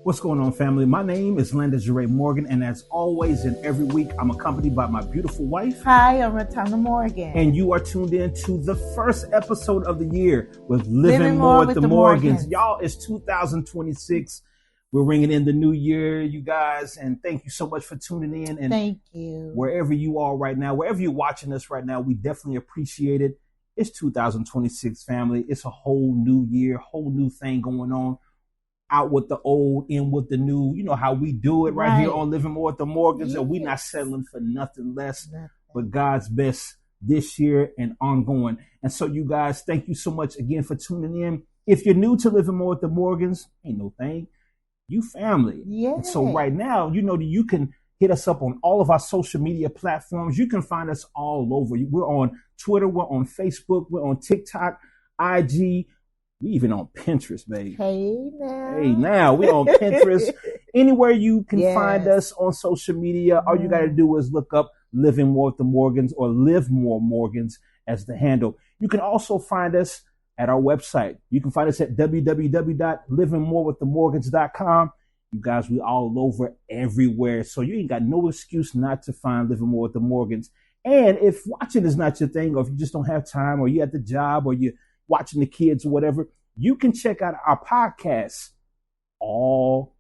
What's going on, family? My name is Linda Jeray Morgan, and as always and every week, I'm accompanied by my beautiful wife. Hi, I'm Ratana Morgan. And you are tuned in to the first episode of the year with Living More with the Morgans. Y'all, it's 2026. We're ringing in the new year, you guys, and thank you so much for tuning in. And thank you. Wherever you are right now, wherever you're watching us right now, we definitely appreciate it. It's 2026, family. It's a whole new year, whole new thing going on. Out with the old, in with the new. You know how we do it right here on Living More with the Morgans. Yes. And we're not settling for nothing less but God's best this year and ongoing. And so you guys, thank you so much again for tuning in. If you're new to Living More with the Morgans, ain't no thing. You family. Yeah. And so right now, you know that you can hit us up on all of our social media platforms. You can find us all over. We're on Twitter. We're on Facebook. We're on TikTok, IG. We even on Pinterest, baby. Hey now. We on Pinterest. Anywhere you can find us on social media, all you got to do is look up Living More with the Morgans or Live More Morgans as the handle. You can also find us at our website. You can find us at www.livingmorewiththemorgans.com. You guys, we all over everywhere. So you ain't got no excuse not to find Living More with the Morgans. And if watching is not your thing, or if you just don't have time, or you're at the job, or you're watching the kids or whatever, you can check out our podcasts all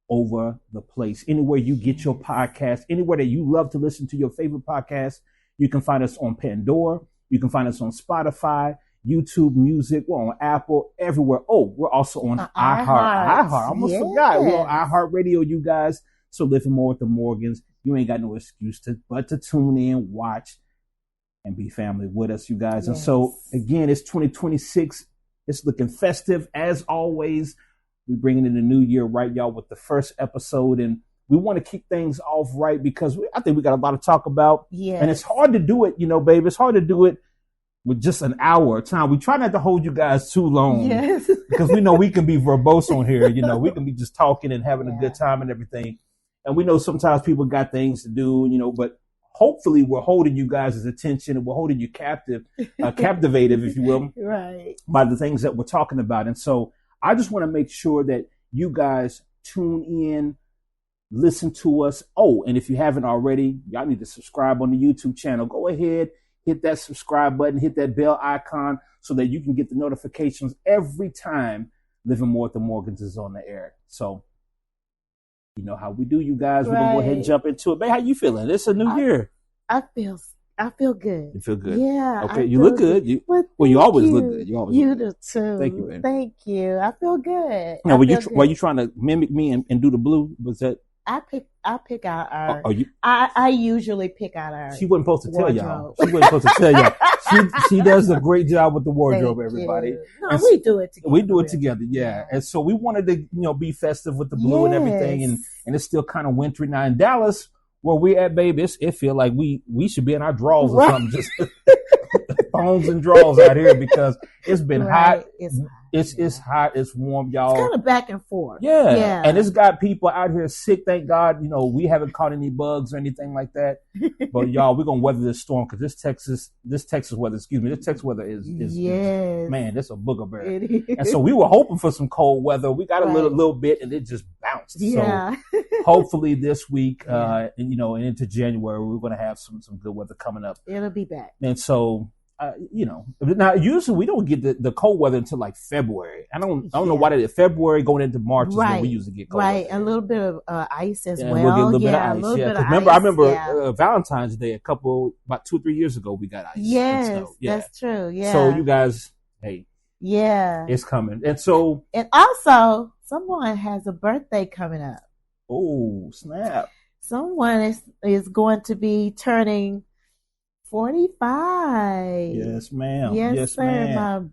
over the place. Anywhere you get your podcast, anywhere that you love to listen to your favorite podcast, you can find us on Pandora. You can find us on Spotify, YouTube Music. We're on Apple, everywhere. Oh, we're also on iHeart. I almost forgot. We're on iHeartRadio, you guys. So Living More with the Morgans. You ain't got no excuse but to tune in, watch, and be family with us, you guys. And so, again, it's 2026. It's looking festive, as always. We're bringing in the new year, right, y'all, with the first episode. And we want to keep things off right because I think we got a lot to talk about. And it's hard to do it, you know, babe. It's hard to do it with just an hour of time. We try not to hold you guys too long because we know we can be verbose on here. You know, we can be just talking and having a good time and everything. And we know sometimes people got things to do, you know, but hopefully we're holding you guys' attention and we're holding you captivated, if you will, by the things that we're talking about. And so I just want to make sure that you guys tune in, listen to us. Oh, and if you haven't already, y'all need to subscribe on the YouTube channel. Go ahead, hit that subscribe button, hit that bell icon so that you can get the notifications every time Living More with the Morgans is on the air. So you know how we do, you guys. We're going to go ahead and jump into it. Babe, how you feeling? It's a new year. I feel good. You feel good? Yeah. Okay, you look good. You always look good. You do too. Thank you, baby. Thank you. I feel good. Now, were you trying to mimic me and do the blue? Was that? I pick out our. I usually pick out our. She wasn't supposed to tell y'all. She wasn't supposed to tell y'all. She does a great job with the wardrobe, everybody. No, we do it together. We do it together, yeah. And so we wanted to, be festive with the blue and everything, and it's still kind of wintry now in Dallas, where we at, baby. It feel like we should be in our drawers or something, just thongs and drawers out here because it's been hot. It's hot. It's warm, y'all. It's kind of back and forth. Yeah. And it's got people out here sick. Thank God, we haven't caught any bugs or anything like that. But y'all, we're gonna weather this storm because this Texas weather is man, it's a booger bear. And so we were hoping for some cold weather. We got a little bit, and it just bounced. Yeah. So hopefully this week, and into January, we're gonna have some good weather coming up. It'll be back. And so. Now usually we don't get the cold weather until like February. I don't know why that is. February going into March is when we usually get cold weather. A little bit of ice as well. We'll get a little bit of ice. Yeah, I remember Valentine's Day about 2 or 3 years ago we got ice. Yes, that's true. Yeah. So you guys, hey, it's coming. And also someone has a birthday coming up. Oh snap! Someone is going to be turning 45. Yes, ma'am. Yes, sir. Ma'am.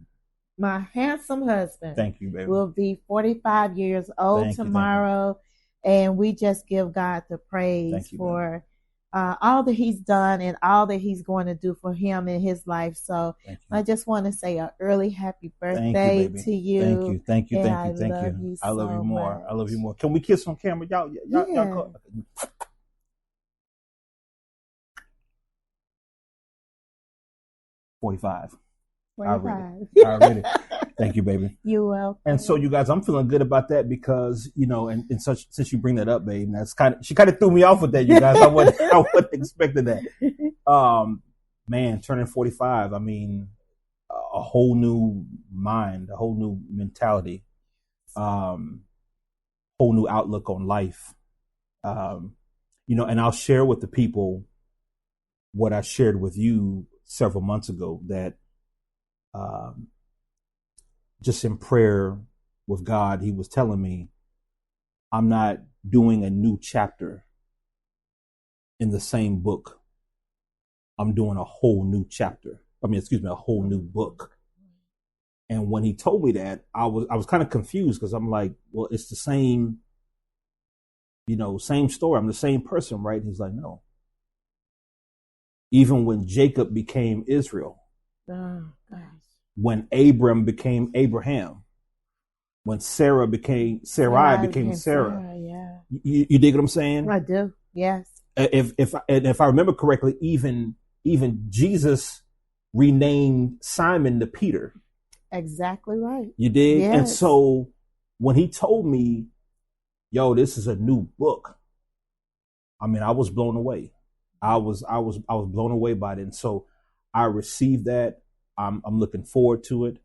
My handsome husband. Thank you, baby. Will be 45 years old tomorrow, and we just give God the praise for all that He's done and all that He's going to do for him in his life. So I just want to say an early happy birthday to you. Thank you. I love you more. I love you more. Can we kiss on camera, y'all? Y'all 45. 45. Already. Thank you, baby. You're welcome. And so, you guys, I'm feeling good about that because, and such, since you bring that up, babe, she kind of threw me off with that, you guys. I wasn't expecting that. Man, turning 45, I mean, a whole new mind, a whole new mentality, whole new outlook on life. And I'll share with the people what I shared with you several months ago, that just in prayer with God, he was telling me, I'm not doing a new chapter in the same book. I'm doing a whole new chapter. A whole new book. And when he told me that, I was kind of confused, because I'm like, well, it's the same, same story. I'm the same person, right? And he's like, no. Even when Jacob became Israel, when Abram became Abraham, when Sarai became Sarah. Yeah. You dig what I'm saying? I do. Yes. If I remember correctly, even Jesus renamed Simon to Peter. Exactly right. You dig? Yes. And so when he told me, yo, this is a new book, I was blown away. I was blown away by it. And so I received that. I'm looking forward to it.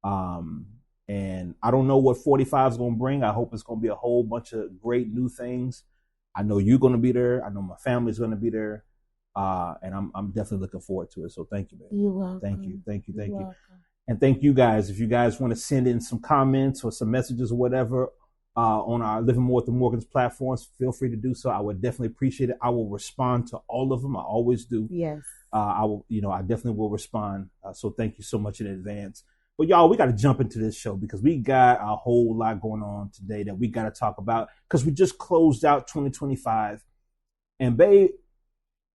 And I don't know what 45 is going to bring. I hope it's going to be a whole bunch of great new things. I know you're going to be there. I know my family's going to be there. And I'm definitely looking forward to it. So thank you, man. You're welcome. Thank you. Welcome. And thank you guys. If you guys want to send in some comments or some messages or whatever on our Living More with the Morgans platforms, feel free to do so. I would definitely appreciate it. I will respond to all of them. I always do. Yes. I will, I definitely will respond. So thank you so much in advance. But y'all, we got to jump into this show because we got a whole lot going on today that we got to talk about, because we just closed out 2025. And babe,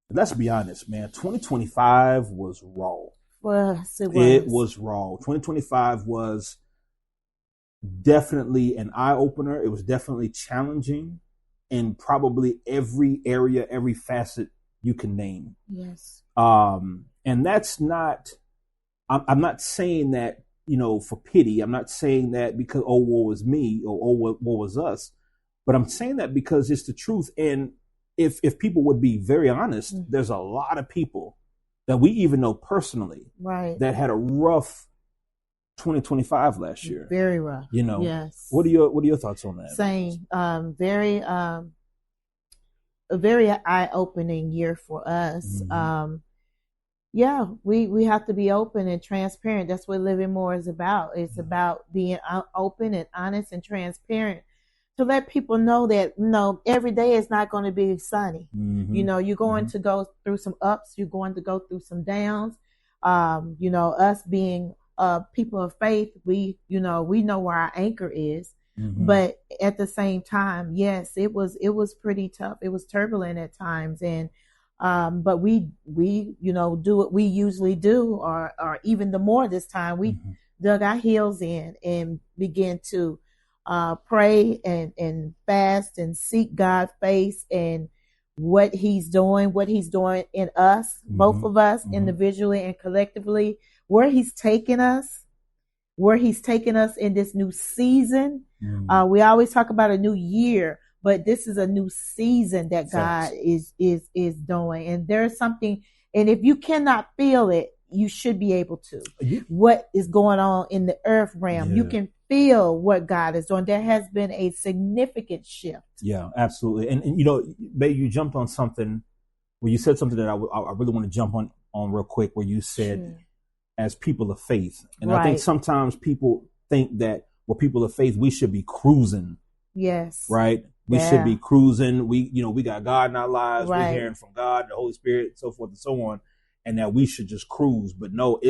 let's be honest, man, 2025 was raw. Yes, it was raw. 2025 was definitely an eye-opener. It was definitely challenging in probably every area, every facet you can name. Yes. And that's not, I'm not saying that, for pity. I'm not saying that because, oh, woe was me, or oh, woe was us. But I'm saying that because it's the truth. And if people would be very honest, there's a lot of people that we even know personally, right, that had a rough 2025 last year. Very rough. Yes. What are your thoughts on that? Same. A very eye-opening year for us. Mm-hmm. We have to be open and transparent. That's what Living More is about. It's about being open and honest and transparent to let people know that, every day is not going to be sunny. Mm-hmm. You're going to go through some ups. You're going to go through some downs. Us being people of faith, we know where our anchor is. Mm-hmm. But at the same time, yes, it was pretty tough. It was turbulent at times. And but we do what we usually do, or even the more this time. We dug our heels in and began to pray and fast and seek God's face and what he's doing in us, both of us, individually and collectively, where he's taking us in this new season. We always talk about a new year, but this is a new season that God is doing. And there's something, and if you cannot feel it, you should be able to. What is going on in the earth realm? You can feel what God is doing. There has been a significant shift. Yeah, absolutely. And babe, you jumped on something where you said something that I really want to jump on real quick, where you said, as people of faith. And I think sometimes people think that we're people of faith, we should be cruising. Yes. Right? We should be cruising. We got God in our lives. We're hearing from God, the Holy Spirit, so forth and so on. And that we should just cruise. But no,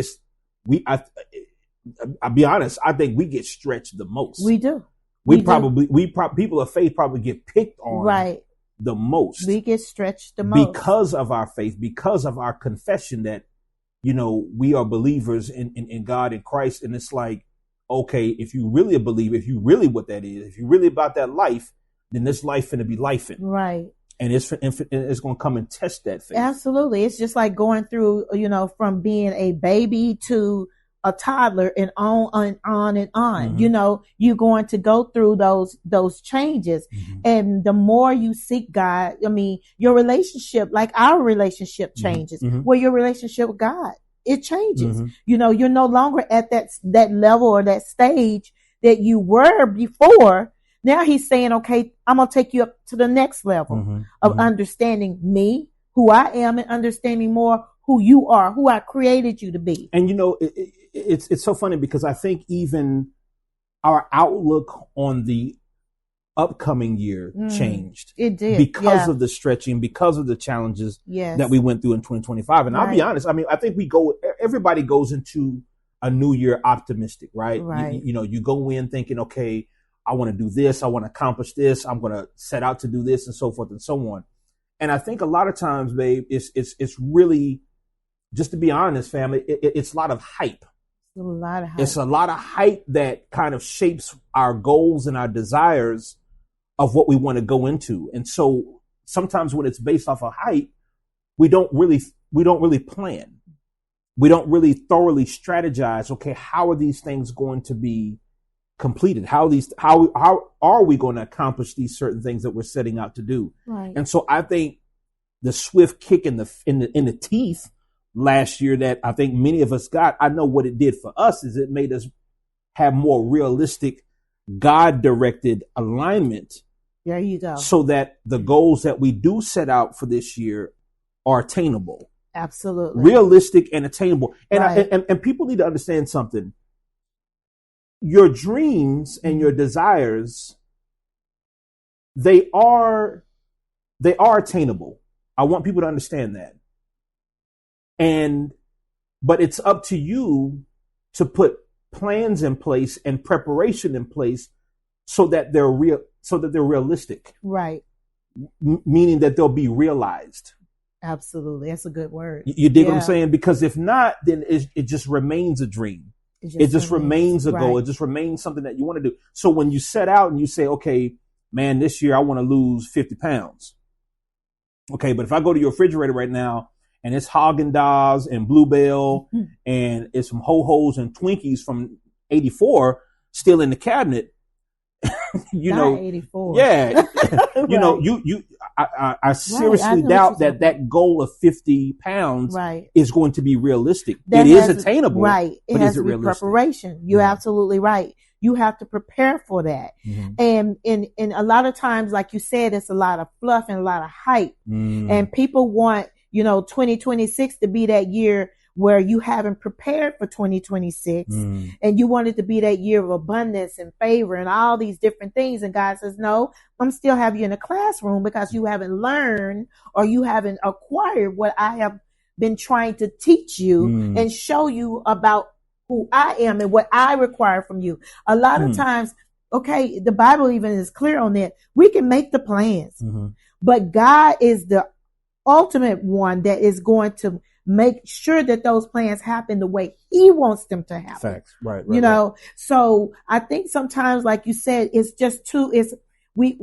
I'll be honest, I think we get stretched the most. We do. People of faith probably get picked on the most. We get stretched the most. Because of our faith, because of our confession that, we are believers in God and Christ. And it's like, okay, if you really a believer, if you really what that is, if you really about that life, then this life finna be lifing. Right. And it's going to come and test that faith. Absolutely. It's just like going through, from being a baby to a toddler and on and on and on. Mm-hmm. You're going to go through those changes. Mm-hmm. And the more you seek God, your relationship, like our relationship changes. Mm-hmm. Well, your relationship with God, it changes. Mm-hmm. You're no longer at that level or that stage that you were before. Now he's saying, okay, I'm going to take you up to the next level of understanding me, who I am, and understanding more who you are, who I created you to be. And it's so funny because I think even our outlook on the upcoming year changed. It did. Because of the stretching, because of the challenges that we went through in 2025. And I'll be honest, I think everybody goes into a new year optimistic, right? Right. You go in thinking, okay, I want to do this. I want to accomplish this. I'm going to set out to do this, and so forth and so on. And I think a lot of times, babe, it's really, just to be honest, family, it's a lot of hype. It's a lot of hype that kind of shapes our goals and our desires of what we want to go into. And so sometimes when it's based off of hype, we don't really plan. We don't really thoroughly strategize. Okay, how are these things going to be completed? How are we going to accomplish these certain things that we're setting out to do? Right. And so I think the swift kick in the teeth last year that I think many of us got, I know what it did for us is it made us have more realistic, God-directed alignment. There you go. So that the goals that we do set out for this year are attainable. Absolutely. Realistic and attainable. And, right. and people need to understand something. Your dreams and your desires, they are attainable. I want people to understand that. But it's up to you to put plans in place and preparation in place so that they're realistic. Right. Meaning that they'll be realized. Absolutely. That's a good word. You dig what I'm saying? Because if not, then it just remains a dream. It just remains a goal. Right. It just remains something that you want to do. So when you set out and you say, okay, man, this year I want to lose 50 pounds. Okay, but if I go to your refrigerator right now and it's Haagen-Dazs and Bluebell and it's some Ho-Hos and Twinkies from 84 still in the cabinet, Not 84. Yeah. I seriously doubt that goal of 50 pounds is going to be realistic. It is attainable. Right. It has to be preparation. You're absolutely right. You have to prepare for that. Mm-hmm. And a lot of times, like you said, it's a lot of fluff and a lot of hype. And people want, 2026 to be that year where you haven't prepared for 2026 and you want it to be that year of abundance and favor and all these different things. And God says, no, I'm still have you in a classroom because you haven't learned or you haven't acquired what I have been trying to teach you and show you about who I am and what I require from you. A lot of times, okay, the Bible even is clear on that. We can make the plans, but God is the ultimate one that is going to make sure that those plans happen the way He wants them to happen. Facts. Right. So I think sometimes, like you said, it's just we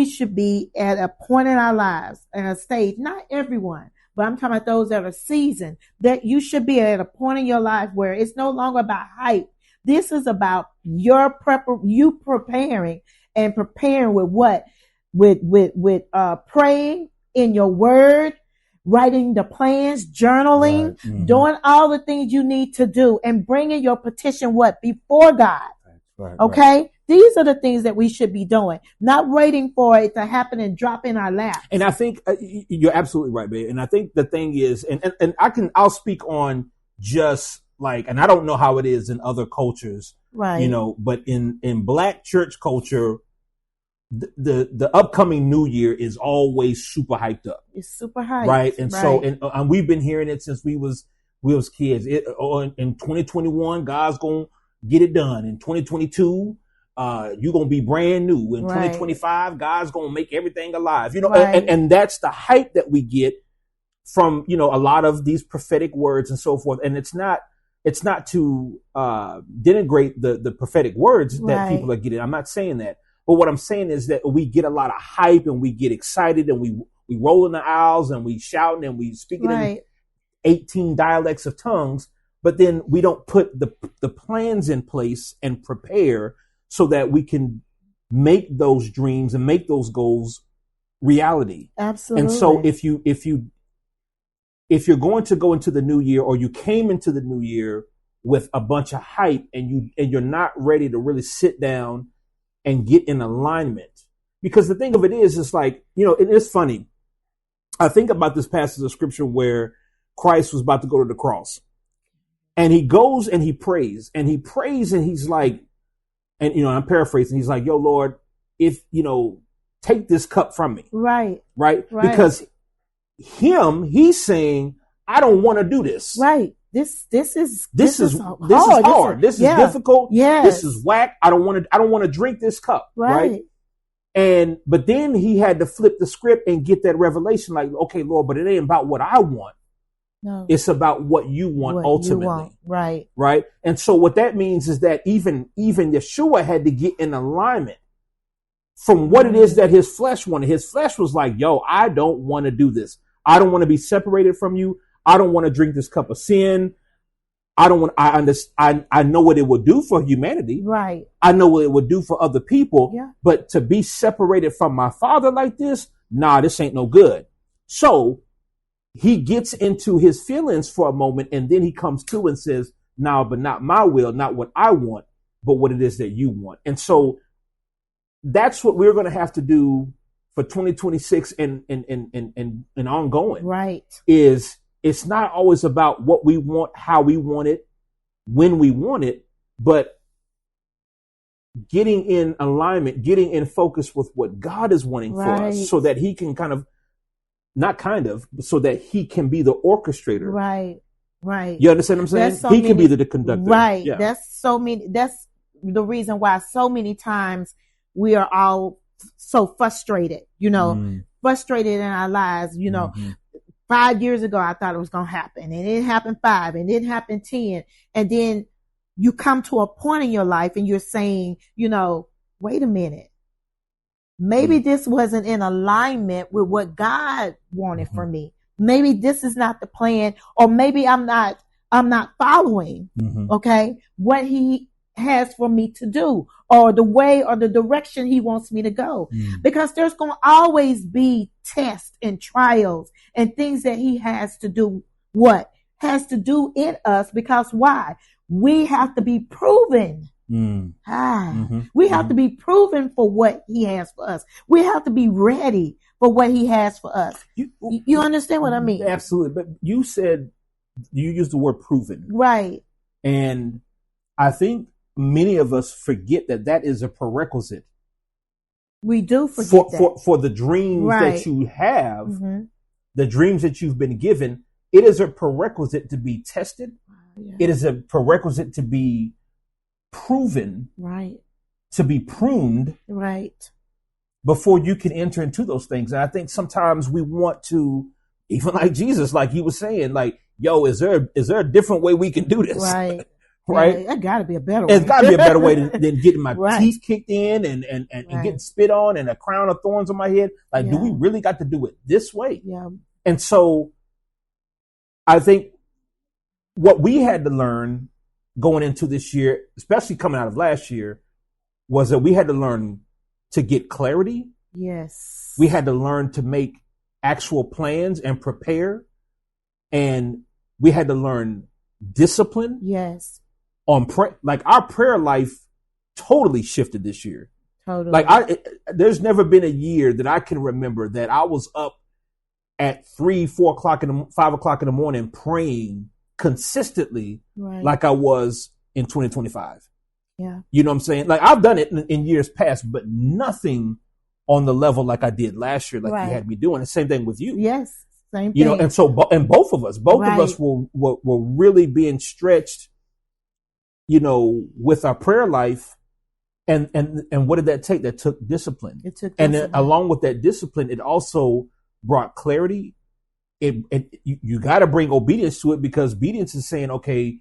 should be at a point in our lives and a stage, not everyone, but I'm talking about those that are seasoned, that you should be at a point in your life where it's no longer about hype. This is about you preparing with what? With praying in your word, writing the plans, journaling, doing all the things you need to do and bringing your petition before God. Right, okay. Right. These are the things that we should be doing, not waiting for it to happen and drop in our lap. And I think you're absolutely right, babe. And I think the thing is, and I'll speak on just like, and I don't know how it is in other cultures, right? But in Black church culture, the upcoming new year is always super hyped up. It's super hyped. Right. And so, and we've been hearing it since we was kids. In 2021, God's going to get it done. In 2022, you're going to be brand new. In 2025, God's going to make everything alive. And that's the hype that we get from, a lot of these prophetic words and so forth. And it's not to denigrate the prophetic words that people are getting. I'm not saying that. But what I'm saying is that we get a lot of hype and we get excited and we roll in the aisles and we shouting and we speaking in 18 dialects of tongues. but then we don't put the plans in place and prepare so that we can make those dreams and make those goals reality. Absolutely. And so if you're going to go into the new year, or you came into the new year with a bunch of hype and you're not ready to really sit down and get in alignment, because the thing of it is, it's like, it is funny. I think about this passage of scripture where Christ was about to go to the cross, and he goes and he prays and he's like, and I'm paraphrasing, he's like, yo, Lord, if, take this cup from me. Right. Because he's saying, I don't want to do this. Right. This is hard. This is difficult. Yes. This is whack. I don't want to drink this cup. Right. But then he had to flip the script and get that revelation, like, okay, Lord, but it ain't about what I want. No. It's about what you want ultimately. You want. Right. Right. And so what that means is that even Yeshua had to get in alignment from what it is that his flesh wanted. His flesh was like, yo, I don't want to do this. I don't want to be separated from you. I don't want to drink this cup of sin. I know what it would do for humanity. Right. I know what it would do for other people. Yeah. But to be separated from my Father like this, this ain't no good. So he gets into his feelings for a moment, and then he comes to and says, but not my will, not what I want, but what it is that you want. And so that's what we're going to have to do for 2026 and ongoing. Right. It's not always about what we want, how we want it, when we want it, but getting in alignment, getting in focus with what God is wanting for us, so that he can so that he can be the orchestrator. Right. You understand what I'm saying? He can be the conductor. Right. Yeah. That's the reason why so many times we are all so frustrated, frustrated in our lives, 5 years ago, I thought it was going to happen, and it happened 5, and it happened 10. And then you come to a point in your life and you're saying, wait a minute, maybe this wasn't in alignment with what God wanted for me. Maybe this is not the plan, or maybe I'm not following, okay, what he has for me to do, or the way or the direction he wants me to go. Because there's going to always be tests and trials and things that he has to do in us, because why? We have to be proven. We have to be proven for what he has for us. We have to be ready for what he has for us. You understand what I mean? Absolutely. But you used the word proven. Right. And I think many of us forget that is a prerequisite. We do forget for the dreams that you have, the dreams that you've been given. It is a prerequisite to be tested. Yeah. It is a prerequisite to be proven, right? To be pruned, right? Before you can enter into those things. And I think sometimes we want to, even like Jesus, like he was saying, like, yo, is there a different way we can do this? Right. Right. Yeah, it got to be a better way. It's got to be a better way than getting my teeth kicked in and getting spit on and a crown of thorns on my head. Like, do we really got to do it this way? Yeah. And so I think what we had to learn going into this year, especially coming out of last year, was that we had to learn to get clarity. Yes. We had to learn to make actual plans and prepare. And we had to learn discipline. Yes. Like our prayer life totally shifted this year. Totally. Like there's never been a year that I can remember that I was up at 3, 4 o'clock 5 o'clock in the morning praying consistently, like I was in 2025. Yeah. You know what I'm saying? Like I've done it in years past, but nothing on the level like I did last year, like you had me doing. The same thing with you. Yes. Same thing. You know, and so, and both of us were really being stretched, you know, with our prayer life. And what did that take? That took discipline. It took discipline. And then along with that discipline, it also brought clarity. You got to bring obedience to it, because obedience is saying, okay,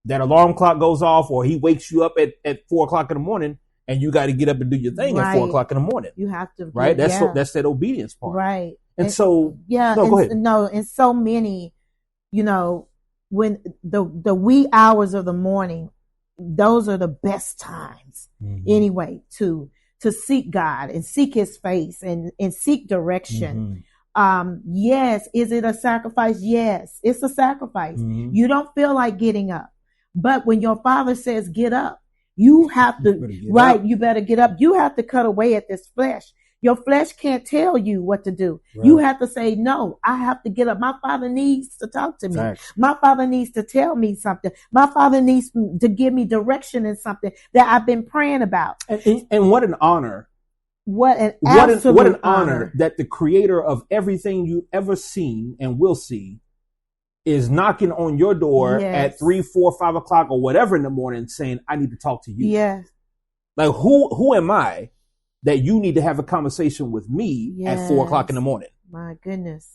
that alarm clock goes off, or he wakes you up at 4 o'clock in the morning, and you got to get up and do your thing at 4 o'clock in the morning. You have to, right? That's that obedience part, right? And so, go ahead. No, and so many, you know, when the wee hours of the morning, those are the best times anyway to seek God and seek his face and seek direction. Yes. Is it a sacrifice? Yes, it's a sacrifice. You don't feel like getting up, but when your Father says get up, you have to, right? You better get up. You have to cut away at this flesh. Your flesh can't tell you what to do. Right. You have to say, no, I have to get up. My Father needs to talk to me. Facts. My Father needs to tell me something. My Father needs to give me direction in something that I've been praying about. And what an honor. What an honor that the creator of everything you ever seen and will see is knocking on your door at 3, 4, 5 o'clock or whatever in the morning saying, I need to talk to you. Yes. Like who am I that you need to have a conversation with me at 4 o'clock in the morning? My goodness.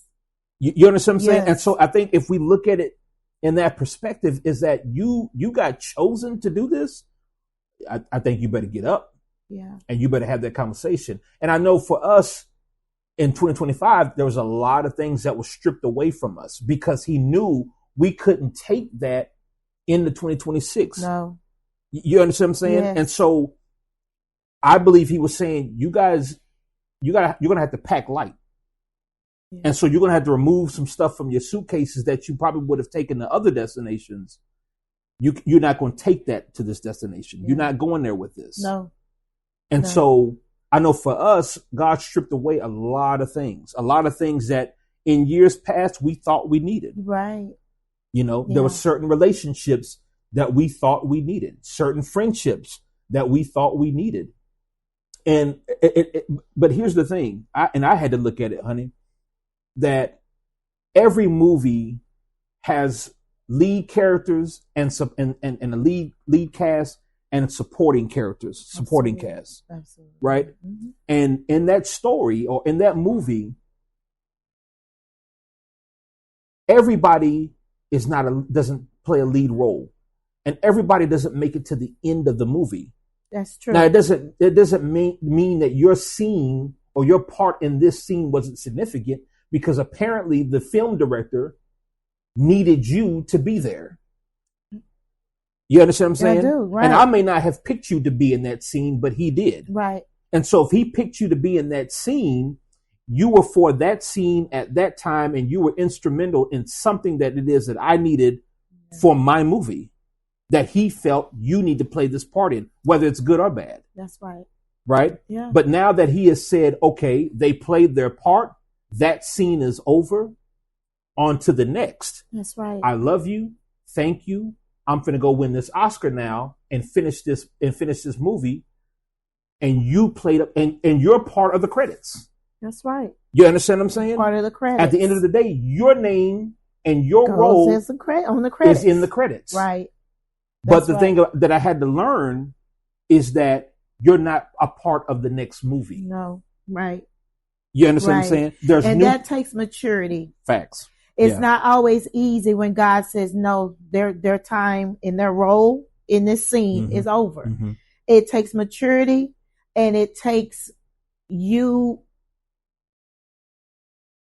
You understand what I'm saying? And so I think if we look at it in that perspective, is that you got chosen to do this. I think you better get up. Yeah. And you better have that conversation. And I know for us in 2025, there was a lot of things that were stripped away from us because he knew we couldn't take that into 2026. No. You understand what I'm saying? Yes. And so I believe he was saying, you guys, you're going to have to pack light. Yeah. And so you're going to have to remove some stuff from your suitcases that you probably would have taken to other destinations. You're not going to take that to this destination. Yeah. You're not going there with this. No. And so I know for us, God stripped away a lot of things that in years past we thought we needed. Right. There were certain relationships that we thought we needed, certain friendships that we thought we needed. And but here's the thing, I had to look at it, honey, that every movie has lead characters and a lead cast and supporting characters, supporting cast. Absolutely. Right? Mm-hmm. And in that story or in that movie, everybody doesn't play a lead role, and everybody doesn't make it to the end of the movie. That's true. Now it doesn't mean that your scene or your part in this scene wasn't significant, because apparently the film director needed you to be there. You understand what I'm saying? I do, right. And I may not have picked you to be in that scene, but he did. Right. And so if he picked you to be in that scene, you were for that scene at that time, and you were instrumental in something that it is that I needed for my movie, that he felt you need to play this part in, whether it's good or bad. That's right. Right? Yeah. But now that he has said, okay, they played their part, that scene is over, on to the next. That's right. I love you. Thank you. I'm finna go win this Oscar now and finish this movie. And you played up and you're part of the credits. That's right. You understand what I'm saying? Part of the credits. At the end of the day, your name and your role on the credits. is in the credits. Right. But the thing that I had to learn is that you're not a part of the next movie. No. Right. You understand what I'm saying? That takes maturity. Facts. It's not always easy when God says, no, their time in their role in this scene is over. Mm-hmm. It takes maturity, and it takes you.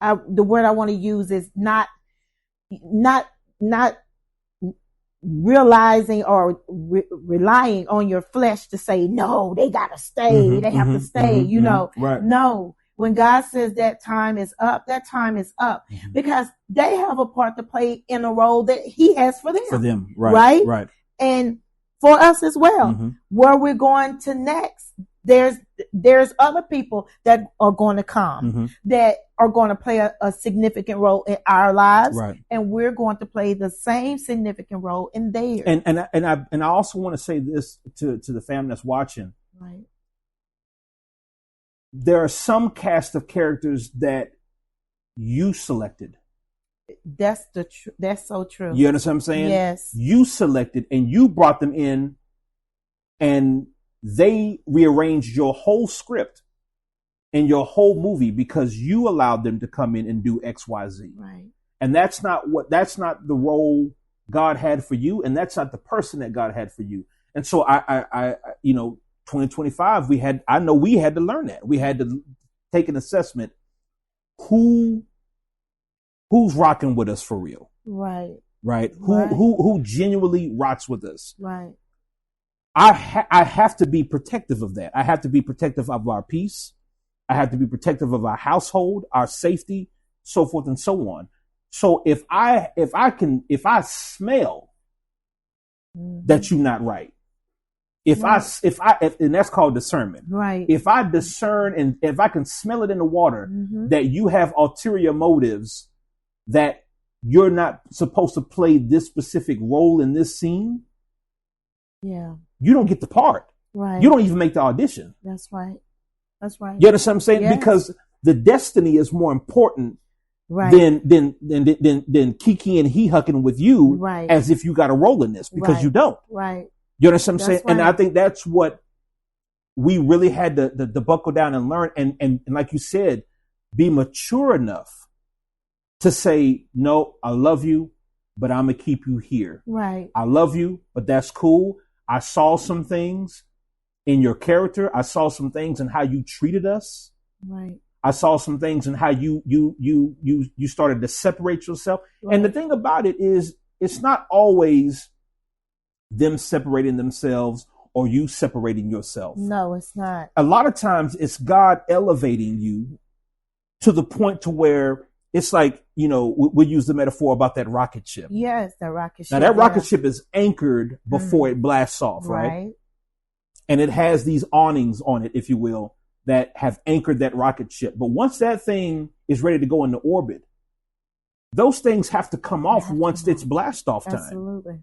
The word I want to use is not realizing or relying on your flesh to say, no, they got to stay. Mm-hmm, they have to stay, Right. No. When God says that time is up, that time is up, because they have a part to play in a role that he has for them. For them, right? Right. And for us as well, where we're going to next, there's other people that are going to come that are going to play a significant role in our lives, right? And we're going to play the same significant role in theirs. And I also want to say this to the family that's watching, right? There are some cast of characters that you selected. That's so true. You understand what I'm saying? Yes. You selected and you brought them in, and they rearranged your whole script and your whole movie because you allowed them to come in and do X, Y, Z. Right. And that's not the role God had for you, and that's not the person that God had for you. And so I 2025, we had to learn that. We had to take an assessment. Who's rocking with us for real? Right. right? Who genuinely rocks with us. Right. I have to be protective of that. I have to be protective of our peace. I have to be protective of our household, our safety, so forth and so on. So if I smell that you're not right, if and that's called discernment. Right. If I discern and if I can smell it in the water that you have ulterior motives, that you're not supposed to play this specific role in this scene. Yeah. You don't get the part. Right. You don't even make the audition. That's right. That's right. You understand what I'm saying? Yes. Because the destiny is more important than Kiki and he hucking with you as if you got a role in this, because you don't. Right. You understand what I'm saying? Right. And I think that's what we really had to buckle down and learn. And like you said, be mature enough to say, no, I love you, but I'm going to keep you here. Right. I love you, but that's cool. I saw some things in your character. I saw some things in how you treated us. Right. I saw some things in how you started to separate yourself. Right. And the thing about it is, it's not always them separating themselves or you separating yourself. No, it's not. A lot of times it's God elevating you to the point to where it's like, we use the metaphor about that rocket ship. Yes, that rocket ship. Now that rocket ship is anchored before it blasts off, right? And it has these awnings on it, if you will, that have anchored that rocket ship. But once that thing is ready to go into orbit, those things have to come off once it's blast off time. Absolutely.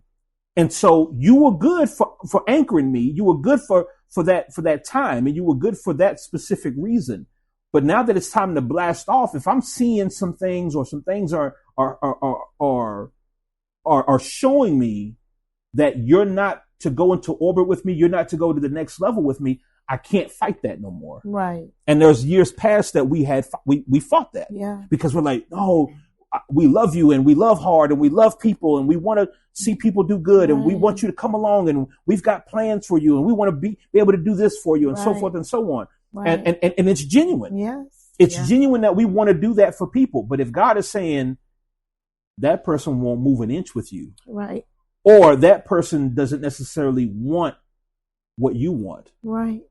And so you were good for anchoring me. You were good for that time, and you were good for that specific reason. But now that it's time to blast off, if I'm seeing some things or some things are showing me that you're not to go into orbit with me, you're not to go to the next level with me, I can't fight that no more. Right. And there's years past that we fought that. Yeah. Because we're like, no, we love you and we love hard and we love people and we want to see people do good and we want you to come along and we've got plans for you and we want to be able to do this for you and so forth and so on. Right. And it's genuine. Yes. It's genuine that we want to do that for people. But if God is saying that person won't move an inch with you. Right. Or that person doesn't necessarily want what you want. Right.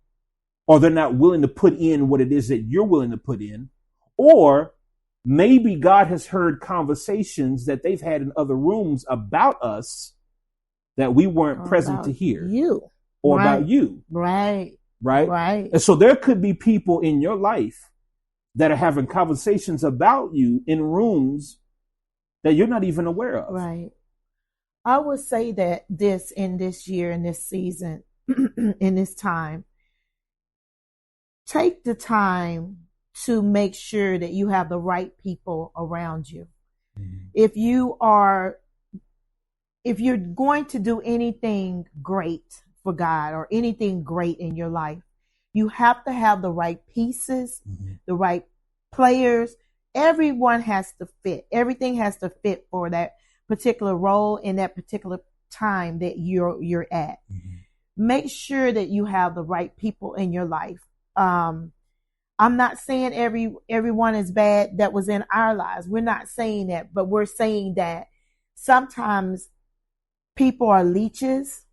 Or they're not willing to put in what it is that you're willing to put in. Or maybe God has heard conversations that they've had in other rooms about us that we weren't present to hear. You. Or about you. Right. Right? Right. And so there could be people in your life that are having conversations about you in rooms that you're not even aware of. Right. I would say that in this year, in this season, in this time, take the time to make sure that you have the right people around you. Mm-hmm. If you're going to do anything great for God or anything great in your life, you have to have the right pieces, the right players. Everyone has to fit. Everything has to fit for that particular role in that particular time that you're at. Mm-hmm. Make sure that you have the right people in your life. I'm not saying everyone is bad that was in our lives. We're not saying that, but we're saying that sometimes people are leeches.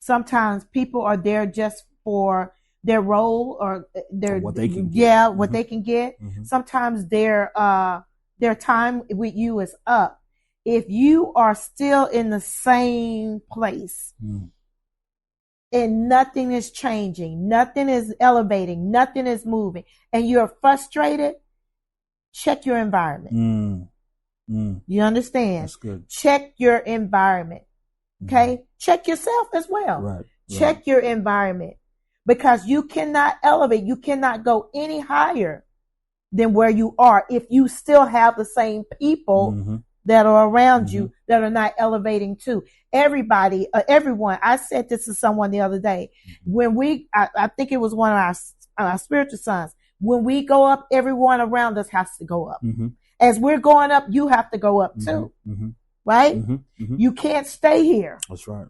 Sometimes people are there just for their role or their what they can get. What they can get. Mm-hmm. Sometimes their time with you is up. If you are still in the same place and nothing is changing, nothing is elevating, nothing is moving, and you're frustrated, check your environment. You understand? That's good. Check your environment. Okay? Check yourself as well. Right. Check your environment, because you cannot elevate. You cannot go any higher than where you are if you still have the same people that are around you that are not elevating too. Everybody, everyone. I said this to someone the other day. When I think it was one of our spiritual sons. When we go up, everyone around us has to go up. As we're going up, you have to go up too. Right? You can't stay here. That's right.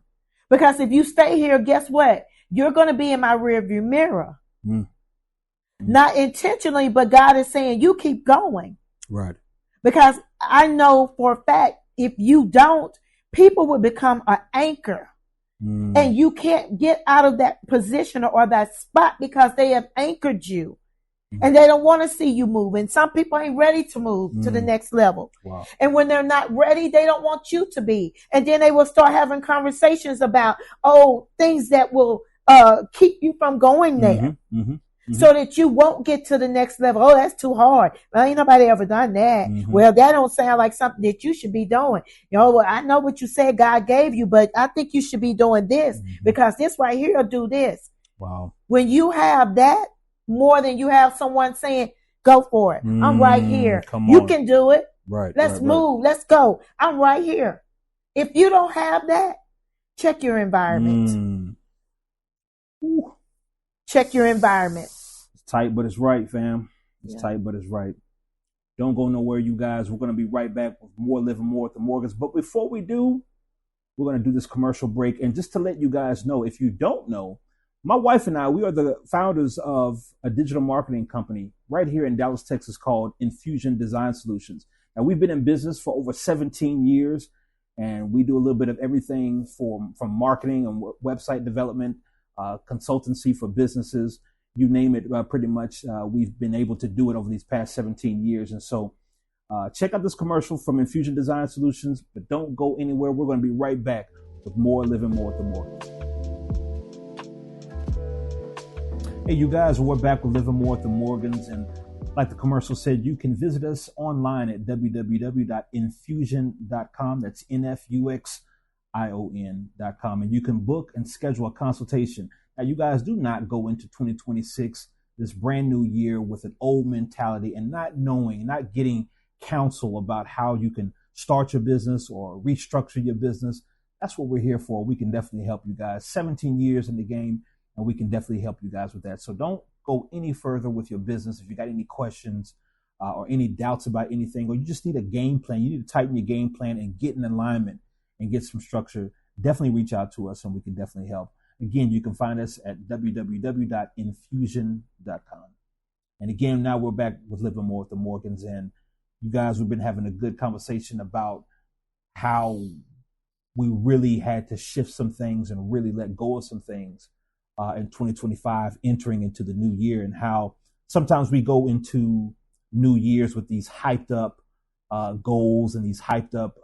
Because if you stay here, guess what? You're going to be in my rearview mirror. Not intentionally, but God is saying you keep going. Right. Because I know for a fact if you don't, people will become an anchor. And you can't get out of that position or that spot because they have anchored you. And they don't want to see you move. And some people ain't ready to move to the next level. Wow. And when they're not ready, they don't want you to be. And then they will start having conversations about, things that will keep you from going there. So that you won't get to the next level. Oh, that's too hard. Well, ain't nobody ever done that. Well, that don't sound like something that you should be doing. Well, I know what you said God gave you, but I think you should be doing this because this right here will do this. Wow. When you have that, more than you have someone saying, go for it. I'm right here. You can do it. Right. Let's move. Right. Let's go. I'm right here. If you don't have that, check your environment. Check your environment. It's tight, but it's right, fam. It's tight, but it's right. Don't go nowhere, you guys. We're going to be right back with more Living More with the Morgans. But before we do, we're going to do this commercial break. And just to let you guys know, if you don't know, my wife and I, we are the founders of a digital marketing company right here in Dallas, Texas called Infusion Design Solutions. Now, we've been in business for over 17 years, and we do a little bit of everything from marketing and website development, consultancy for businesses, you name it, pretty much. We've been able to do it over these past 17 years. And so check out this commercial from Infusion Design Solutions, but don't go anywhere. We're going to be right back with more Living More with the Morgans. Hey, you guys, we're back with Living More with the Morgans. And like the commercial said, you can visit us online at www.infusion.com. That's NFUXION.com. And you can book and schedule a consultation. Now, you guys do not go into 2026, this brand new year, with an old mentality and not knowing, not getting counsel about how you can start your business or restructure your business. That's what we're here for. We can definitely help you guys. 17 years in the game, and we can definitely help you guys with that. So don't go any further with your business. If you got any questions or any doubts about anything, or you just need a game plan, you need to tighten your game plan and get in alignment and get some structure, definitely reach out to us and we can definitely help. Again, you can find us at www.infusion.com. And again, now we're back with Living More with the Morgans. And you guys, we've been having a good conversation about how we really had to shift some things and really let go of some things in 2025, entering into the new year, and how sometimes we go into New Year's with these hyped up goals and these hyped up,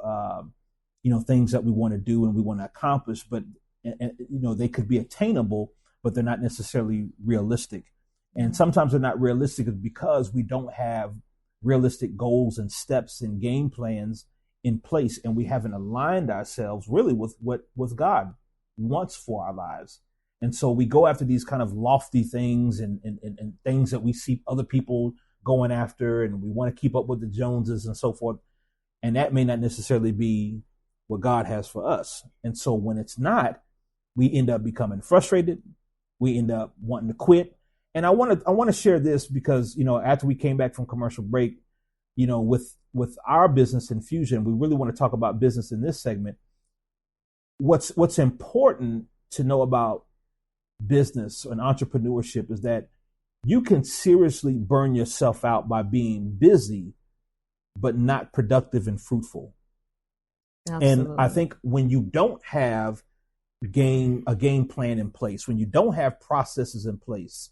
things that we want to do and we want to accomplish, but they could be attainable, but they're not necessarily realistic. And sometimes they're not realistic because we don't have realistic goals and steps and game plans in place, and we haven't aligned ourselves really with what God wants for our lives. And so we go after these kind of lofty things and things that we see other people going after, and we want to keep up with the Joneses and so forth. And that may not necessarily be what God has for us. And so when it's not, we end up becoming frustrated. We end up wanting to quit. And I want to share this because, after we came back from commercial break, with our business Infusion, we really want to talk about business in this segment. What's important to know about business and entrepreneurship is that you can seriously burn yourself out by being busy, but not productive and fruitful. Absolutely. And I think when you don't have a game plan in place, when you don't have processes in place,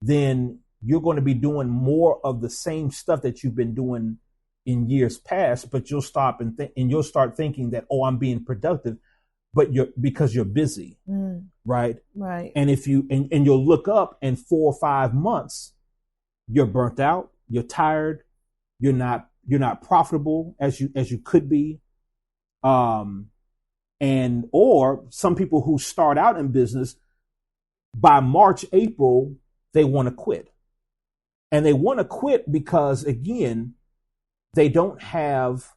then you're going to be doing more of the same stuff that you've been doing in years past, but you'll stop and you'll start thinking that, I'm being productive, but because you're busy, right? Right. And if and you'll look up in 4 or 5 months, you're burnt out, you're tired, you're not profitable as you could be. Or some people who start out in business, by March, April, they want to quit. And they want to quit because, again, they don't have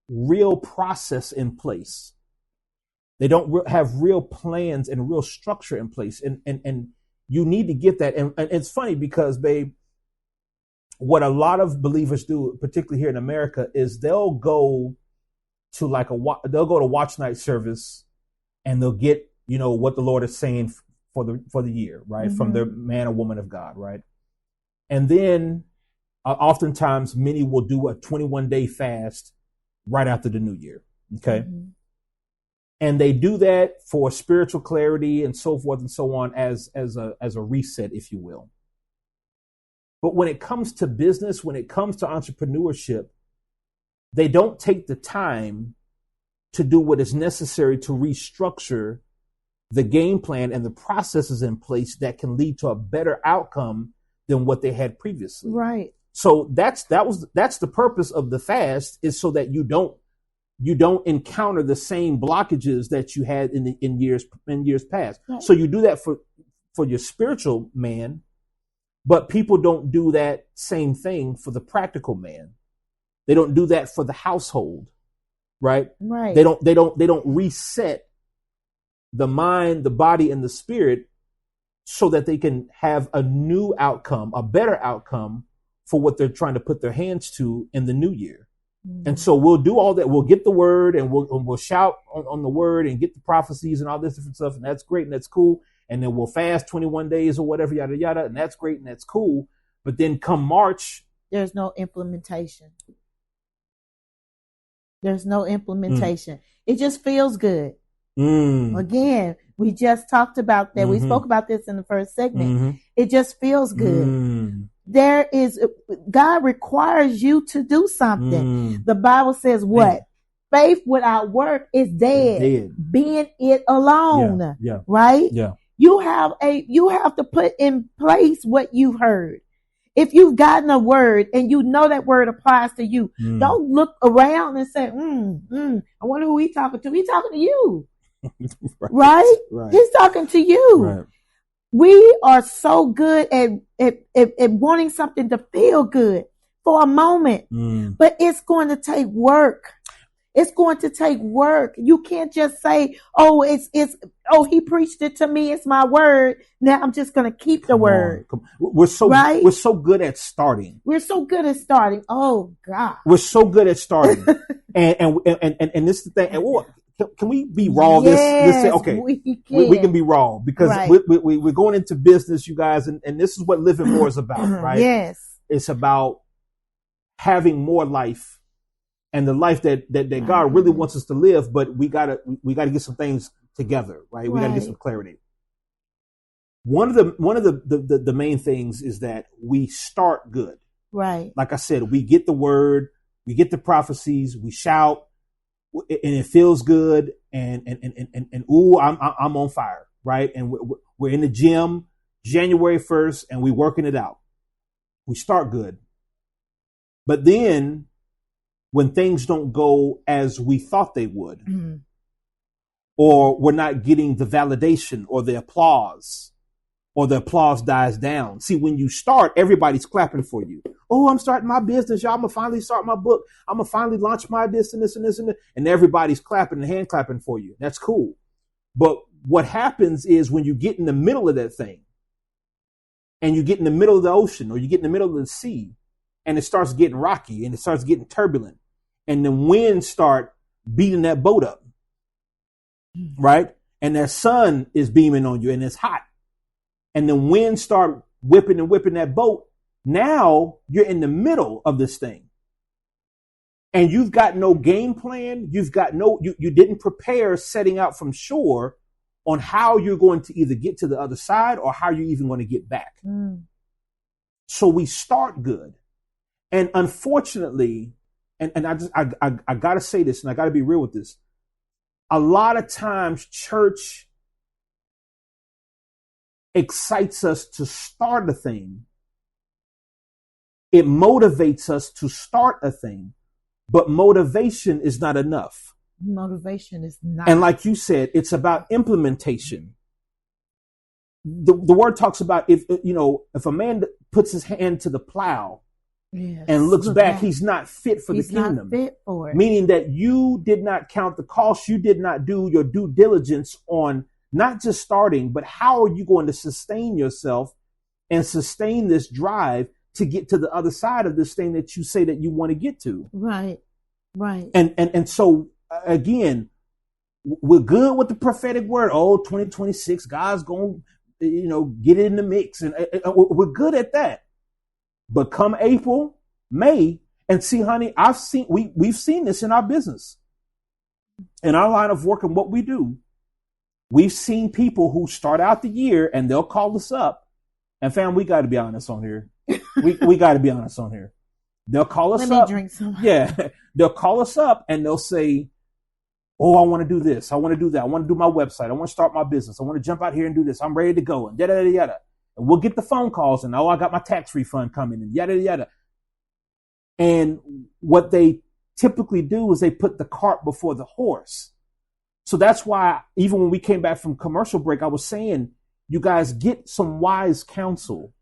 real process in place. They don't have real plans and real structure in place. And you need to get that. And it's funny because, babe, what a lot of believers do, particularly here in America, is they'll go to watch night service and they'll get, what the Lord is saying for the year, right? Mm-hmm. From the man or woman of God, right? And then oftentimes many will do a 21-day fast right after the new year. Okay. Mm-hmm. And they do that for spiritual clarity and so forth and so on as a reset, if you will. But when it comes to business, when it comes to entrepreneurship, they don't take the time to do what is necessary to restructure the game plan and the processes in place that can lead to a better outcome than what they had previously. Right. So that's the purpose of the fast, is so that you don't encounter the same blockages that you had in years past. Right. So you do that for your spiritual man, but people don't do that same thing for the practical man. They don't do that for the household, right? Right. They don't reset the mind, the body, and the spirit so that they can have a new outcome, a better outcome for what they're trying to put their hands to in the new year. Mm-hmm. And so we'll do all that. We'll get the word and we'll shout on the word and get the prophecies and all this different stuff. And that's great and that's cool. And then we'll fast 21 days or whatever, yada, yada. And that's great and that's cool. But then come March, there's no implementation. There's no implementation. It just feels good. Again, we just talked about that. Mm-hmm. We spoke about this in the first segment. Mm-hmm. It just feels good. God requires you to do something. The Bible says what? Faith without work is dead. Being it alone. Yeah. Right? Yeah. You have to put in place what you've heard. If you've gotten a word and you know that word applies to you, don't look around and say, I wonder who he's talking to. He's talking to you. Right? He's talking to you. Right. We are so good at wanting something to feel good for a moment, but it's going to take work. It's going to take work. You can't just say, he preached it to me. It's my word. Now I'm just going to keep the word. We're so good at starting. We're so good at starting. Oh God. We're so good at starting. and this is the thing. And can we be raw? Yes, we can be raw because we're going into business, you guys. And this is what living more is about, right? Yes. It's about having more life. And the life that God really wants us to live, but we gotta get some things together, right? We gotta get some clarity. One of the main things is that we start good, right? Like I said, we get the word, we get the prophecies, we shout, and it feels good, and ooh, I'm on fire, right? And we're in the gym January 1st, and we're working it out. We start good, but then, when things don't go as we thought they would, or we're not getting the validation or the applause dies down. See, when you start, everybody's clapping for you. Oh, I'm starting my business, y'all. I'm going to finally start my book. I'm going to finally launch my this and this and this and this. And everybody's clapping and hand clapping for you. That's cool. But what happens is when you get in the middle of that thing and you get in the middle of the ocean or you get in the middle of the sea and it starts getting rocky and it starts getting turbulent, and the winds start beating that boat up, right? And that sun is beaming on you and it's hot. And the winds start whipping that boat. Now you're in the middle of this thing. And you've got no game plan. You didn't prepare setting out from shore on how you're going to either get to the other side or how you're even going to get back. So we start good. And unfortunately, and I got to say this, and I got to be real with this. A lot of times church excites us to start a thing. It motivates us to start a thing, but motivation is not enough. Motivation is not. And like you said, it's about implementation. The word talks about if a man puts his hand to the plow, and looks back, he's not fit for the kingdom. Not fit for it. Meaning that you did not count the cost. You did not do your due diligence on not just starting, but how are you going to sustain yourself and sustain this drive to get to the other side of this thing that you say that you want to get to. Right. And so again, we're good with the prophetic word. Oh, 2026, God's going to, get it in the mix. And we're good at that. But come April, May, And see, honey, we've seen this in our business. In our line of work and what we do, we've seen people who start out the year and they'll call us up. And fam, we got to be honest on here. We got to be honest on here. They'll call us up. Let me drink some. Yeah. They'll call us up and they'll say, oh, I want to do this. I want to do that. I want to do my website. I want to start my business. I want to jump out here and do this. I'm ready to go. And yada, yada, yada. And we'll get the phone calls and, oh, I got my tax refund coming and yada, yada. And what they typically do is they put the cart before the horse. So that's why even when we came back from commercial break, I was saying, you guys get some wise counsel.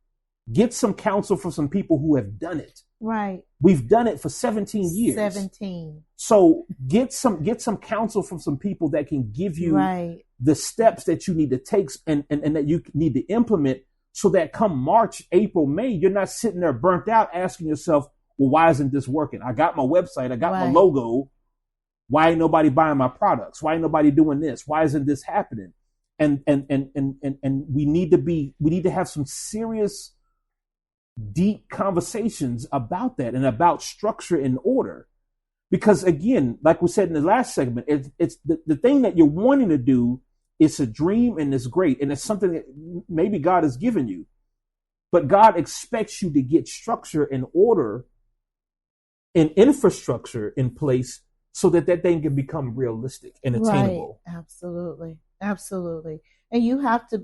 Get some counsel from some people who have done it. Right. We've done it for 17 years. 17. So get some counsel from some people that can give you the steps that you need to take and that you need to implement so that come March, April, May, you're not sitting there burnt out asking yourself, well, why isn't this working? I got my website. I got my logo. Why ain't nobody buying my products? Why ain't nobody doing this? Why isn't this happening? And we need to have some serious, deep conversations about that and about structure and order. Because again, like we said in the last segment, it's the thing that you're wanting to do. It's a dream and it's great. And it's something that maybe God has given you, but God expects you to get structure and order and infrastructure in place so that thing can become realistic and attainable. Right. Absolutely. Absolutely. And you have to,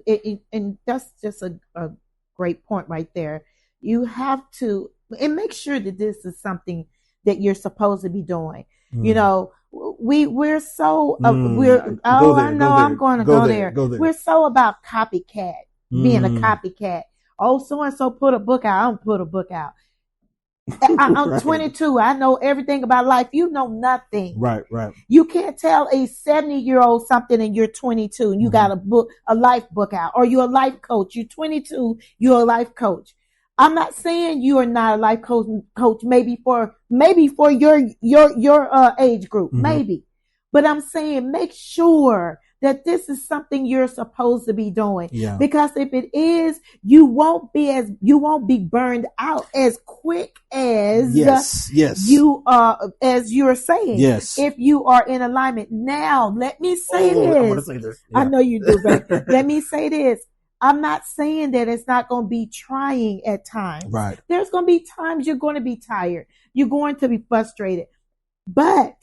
and that's just a great point right there. You have to, and make sure that this is something that you're supposed to be doing. You know, we're so, I'm going to go there. We're so about copycat, being a copycat. Oh, so-and-so put a book out. I don't put a book out. I'm 22. I know everything about life. You know nothing. Right. You can't tell a 70-year-old something and you're 22 and you got a life book out, or you're a life coach. You're 22. You're a life coach. I'm not saying you are not a life coach. Maybe for your age group, maybe. But I'm saying make sure that this is something you're supposed to be doing. Yeah. Because if it is, you won't be burned out as quick as you as you're saying. Yes. If you are in alignment. Now, let me say this. I want to say this. Yeah. I know you do, but let me say this. I'm not saying that it's not going to be trying at times. Right. There's going to be times you're going to be tired. You're going to be frustrated. But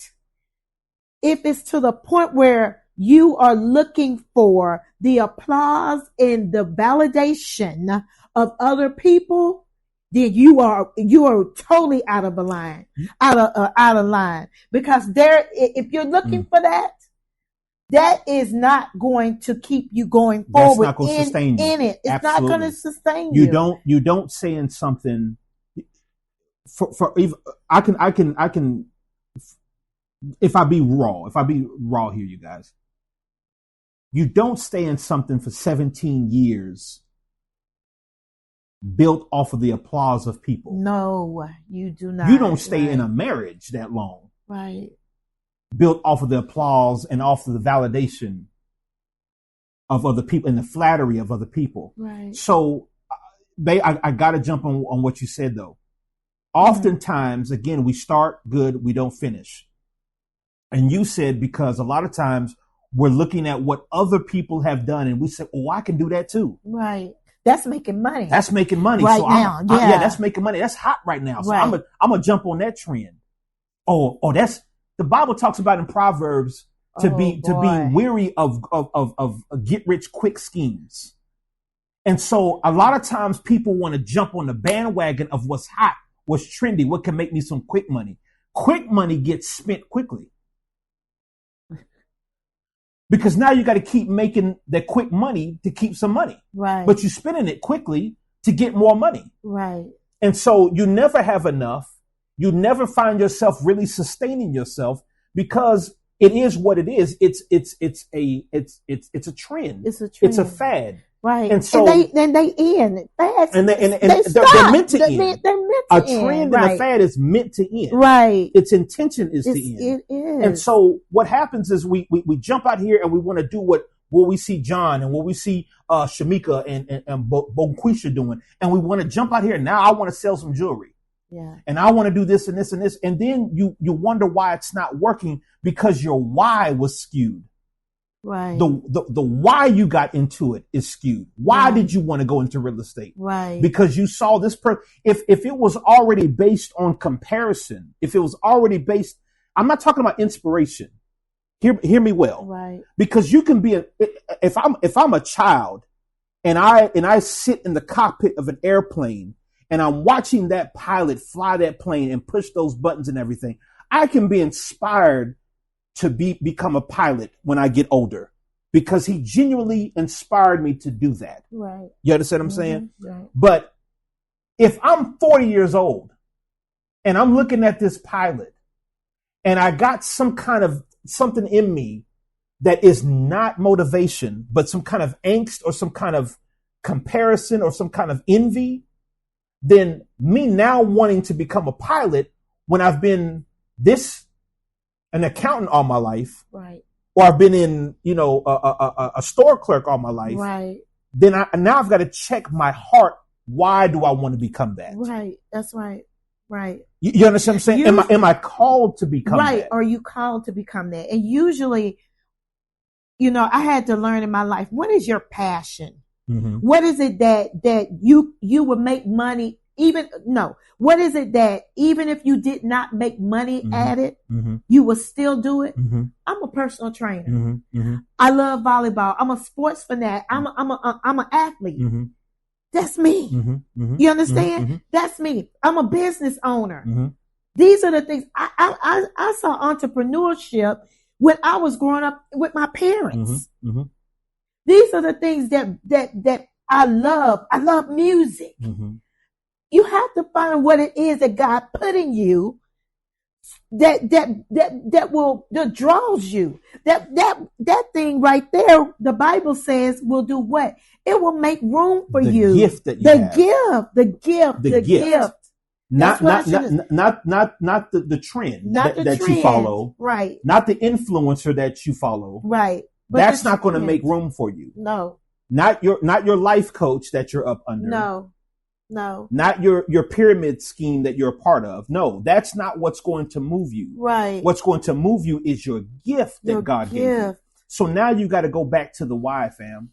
if it's to the point where you are looking for the applause and the validation of other people, then you are totally out of line. Because if you're looking for that is not going to keep you going forward. That's not going to sustain you. In it. It's Absolutely. Not going to sustain you. You don't say in something I can if I be raw here, you guys. You don't stay in something for 17 years built off of the applause of people. No, you do not. You don't stay in a marriage that long. Right. Built off of the applause and off of the validation of other people and the flattery of other people. Right. So, I got to jump on what you said, though. Oftentimes, again, we start good, we don't finish. And you said because a lot of times we're looking at what other people have done and we say, oh, I can do that too. Right. That's making money. That's making money right now. That's making money. That's hot right now. So I'm gonna jump on that trend. Oh, that's the Bible talks about in Proverbs to be weary of get rich quick schemes. And so a lot of times people want to jump on the bandwagon of what's hot, what's trendy, what can make me some quick money. Quick money gets spent quickly. Because now you got to keep making that quick money to keep some money. Right. But you're spending it quickly to get more money. Right. And so you never have enough. You never find yourself really sustaining yourself because it is what it is. It's a trend. It's a trend. It's a fad. Right. And so then they end fast. And they're meant to end. They're meant to end. A trend and a fad is meant to end. Right. Its intention is to end. It is. And so what happens is we jump out here and we want to do what we see John and what we see Shamika and Bonquisha doing. And we want to jump out here. Now I want to sell some jewelry. Yeah. And I want to do this and this and this. And then you wonder why it's not working, because your why was skewed. Right. The why you got into it is skewed. Why did you want to go into real estate? Right. Because you saw this if it was already based on comparison, if it was already based, I'm not talking about inspiration. Hear me well. Right. Because you can be if I'm a child and I sit in the cockpit of an airplane and I'm watching that pilot fly that plane and push those buttons and everything, I can be inspired to become a pilot when I get older, because he genuinely inspired me to do that. Right. You understand what I'm saying? Right. But if I'm 40 years old and I'm looking at this pilot and I got something in me that is not motivation, but some kind of angst or some kind of comparison or some kind of envy, then me now wanting to become a pilot when I've been an accountant all my life, right, or I've been in, a store clerk all my life, right, then I've got to check my heart. Why do I want to become that? Right. That's right. Right. You understand what I'm saying? Am I called to become right, that? Or are you called to become that? And usually, I had to learn in my life, what is your passion? Mm-hmm. What is it that you would make money? What is it that even if you did not make money mm-hmm. at it, mm-hmm. you would still do it? Mm-hmm. I'm a personal trainer. Mm-hmm. Mm-hmm. I love volleyball. I'm a sports fanatic. I'm an athlete. Mm-hmm. That's me. Mm-hmm. Mm-hmm. You understand? Mm-hmm. That's me. I'm a business owner. Mm-hmm. These are the things I saw entrepreneurship when I was growing up with my parents. Mm-hmm. Mm-hmm. These are the things that I love. I love music. Mm-hmm. You have to find what it is that God put in you that draws you. That thing right there, the Bible says, will do what? It will make room for you. The gift that you have. The gift. Not the trend that you follow. Right. Not the influencer that you follow. Right. But that's not going to make room for you. No. Not your life coach that you're up under. No. Not your pyramid scheme that you're a part of. No, that's not what's going to move you. Right. What's going to move you is your gift that God gave you. So now you got to go back to the why, fam.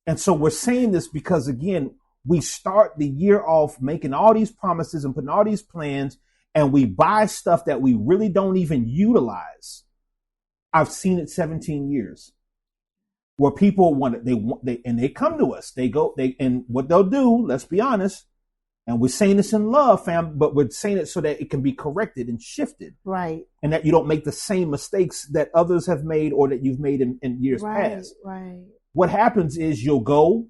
And so we're saying this because, again, we start the year off making all these promises and putting all these plans, and we buy stuff that we really don't even utilize. I've seen it 17 years. Where people they come to us, and what they'll do, let's be honest, and we're saying this in love, fam, but we're saying it so that it can be corrected and shifted. Right. And that you don't make the same mistakes that others have made or that you've made in years past. Right. What happens is you'll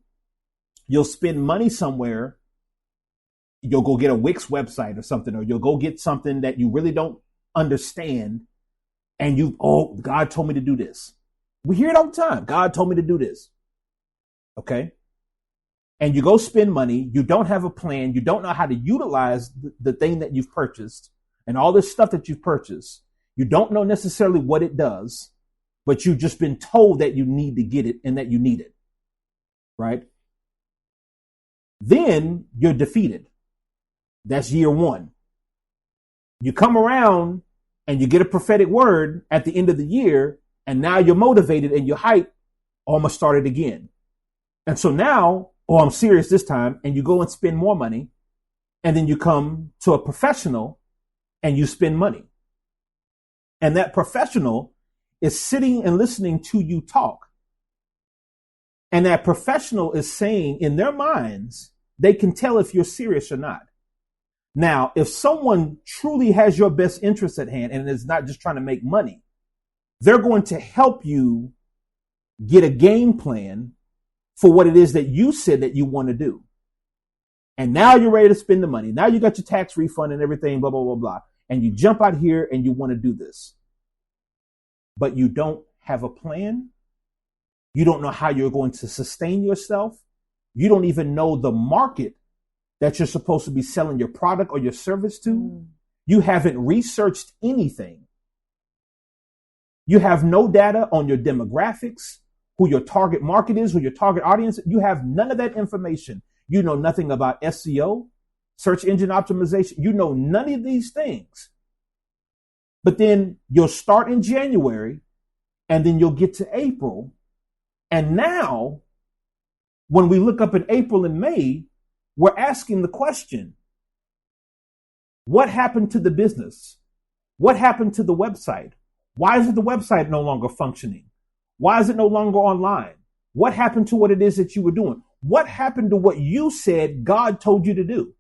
spend money somewhere, you'll go get a Wix website or something, or you'll go get something that you really don't understand, and God told me to do this. We hear it all the time. God told me to do this. Okay. And you go spend money. You don't have a plan. You don't know how to utilize the thing that you've purchased and all this stuff that you've purchased. You don't know necessarily what it does, but you've just been told that you need to get it and that you need it. Right. Then you're defeated. That's year one. You come around and you get a prophetic word at the end of the year. And now you're motivated and you're hyped. I'm going to start it again. And so now, I'm serious this time. And you go and spend more money. And then you come to a professional and you spend money. And that professional is sitting and listening to you talk. And that professional is saying in their minds, they can tell if you're serious or not. Now, if someone truly has your best interest at hand and is not just trying to make money, they're going to help you get a game plan for what it is that you said that you want to do. And now you're ready to spend the money. Now you got your tax refund and everything, blah, blah, blah, blah. And you jump out here and you want to do this. But you don't have a plan. You don't know how you're going to sustain yourself. You don't even know the market that you're supposed to be selling your product or your service to. You haven't researched anything. You have no data on your demographics, who your target market is, who your target audience is. You have none of that information. You know nothing about SEO. search engine optimization. You know none of these things. But then you'll start in January and then you'll get to April. And now when we look up in April and May, we're asking the question, what happened to the business? What happened to the website? Why is the website no longer functioning? Why is it no longer online? What happened to what it is that you were doing? What happened to what you said God told you to do?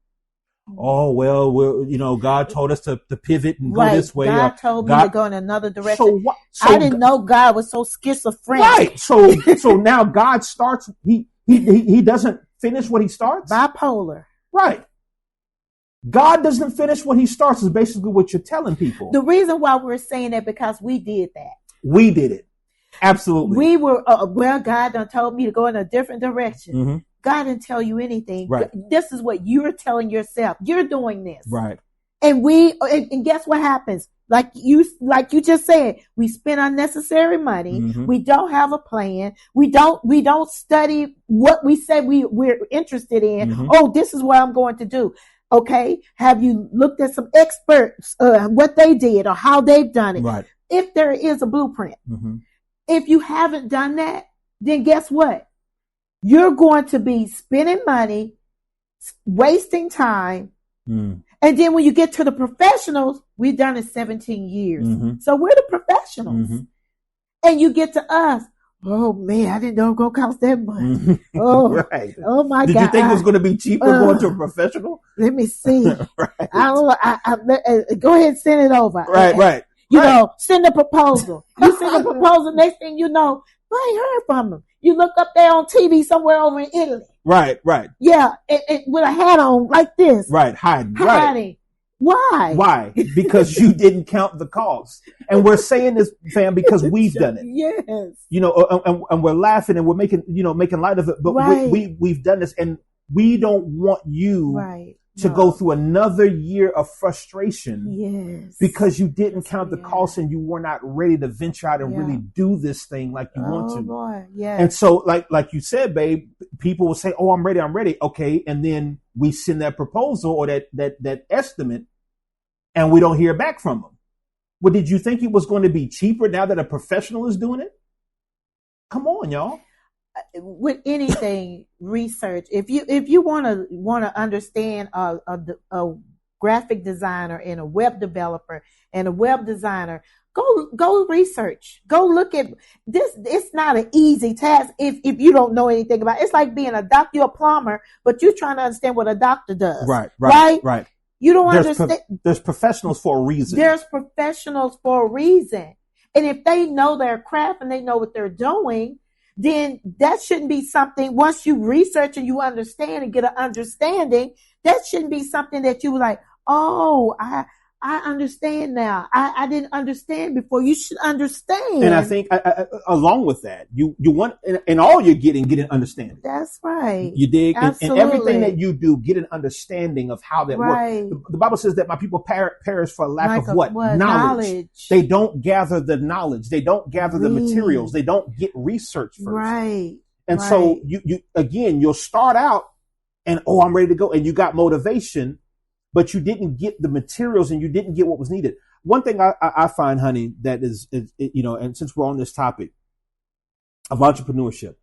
Oh, well, God told us to pivot and go this way. God told me to go in another direction. So I didn't know God was so schizophrenic. Right. So now God starts, he doesn't finish what he starts. Bipolar. Right. God doesn't finish what he starts is basically what you're telling people. The reason why we're saying that because we did that. We did it. Absolutely. We were, God done told me to go in a different direction. Mm-hmm. God didn't tell you anything. Right. This is what you're telling yourself. You're doing this. Right. And and guess what happens? Like you just said, we spend unnecessary money. Mm-hmm. We don't have a plan. We don't study what we said we're interested in. Mm-hmm. Oh, this is what I'm going to do. Okay. Have you looked at some experts, what they did or how they've done it? Right. If there is a blueprint. Mm-hmm. If you haven't done that, then guess what? You're going to be spending money, wasting time. Mm. And then when you get to the professionals, we've done it 17 years. Mm-hmm. So we're the professionals. Mm-hmm. And you get to us. Oh man, I didn't know it was going to cost that much. Mm-hmm. Oh, right. Oh my God. Did you think it was going to be cheaper going to a professional? Let me see. Right. Go ahead and send it over. Right. You know, send a proposal. You send a proposal. Next thing you know, I ain't heard from him. You look up there on TV somewhere over in Italy. Right. Yeah, and with a hat on like this. Right, hiding. Right. Why? Because you didn't count the cost. And we're saying this, fam, because we've done it. Yes. You know, and we're laughing and we're making light of it. But we've done this, and we don't want you to go through another year of frustration. Yes. Because you didn't count the cost and you were not ready to venture out and really do this thing like you want to. Boy. Yeah. And so like you said, babe, people will say, oh, I'm ready. Okay. And then we send that proposal or that estimate and we don't hear back from them. Well, did you think it was going to be cheaper now that a professional is doing it? Come on, y'all. With anything, research. If you want to understand a graphic designer and a web developer and a web designer, go research. Go look at this. It's not an easy task if you don't know anything about it. It's like being a doctor, you're a plumber, but you're trying to understand what a doctor does. Right. You don't understand. There's professionals for a reason. There's professionals for a reason, and if they know their craft and they know what they're doing, then that shouldn't be something, once you research and you understand and get an understanding, that shouldn't be something that you were like, oh, I understand now. I didn't understand before. You should understand. And I think along with that, you want, and all you're getting an understanding. That's right. You dig? And everything that you do, get an understanding of how that works. The Bible says that my people perish for lack of what? Knowledge. They don't gather the knowledge. They don't gather the materials. They don't get research first. Right. And so you'll start out and, oh, I'm ready to go. And you got motivation, but you didn't get the materials and you didn't get what was needed. One thing I find, honey, that is, and since we're on this topic of entrepreneurship,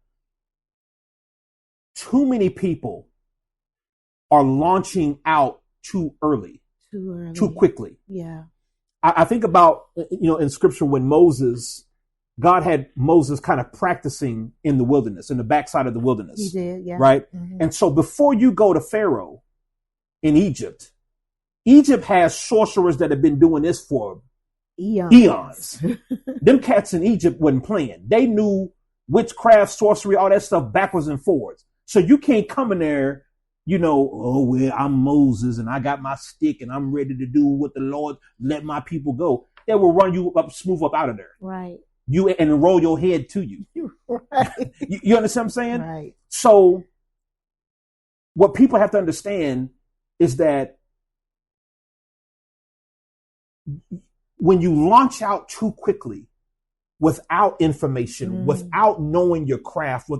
too many people are launching out too early, too quickly. Yeah. I think about, in scripture when God had Moses kind of practicing in the wilderness, in the backside of the wilderness. He did, yeah. Right? Mm-hmm. And so before you go to Pharaoh in Egypt has sorcerers that have been doing this for eons. Them cats in Egypt wasn't playing. They knew witchcraft, sorcery, all that stuff backwards and forwards. So you can't come in there, oh, well, I'm Moses and I got my stick and I'm ready to do what the Lord let my people go. They will run you up, smooth up out of there. Right. And roll your head to you. Right. You understand what I'm saying? Right. So what people have to understand is that when you launch out too quickly without information, without knowing your craft,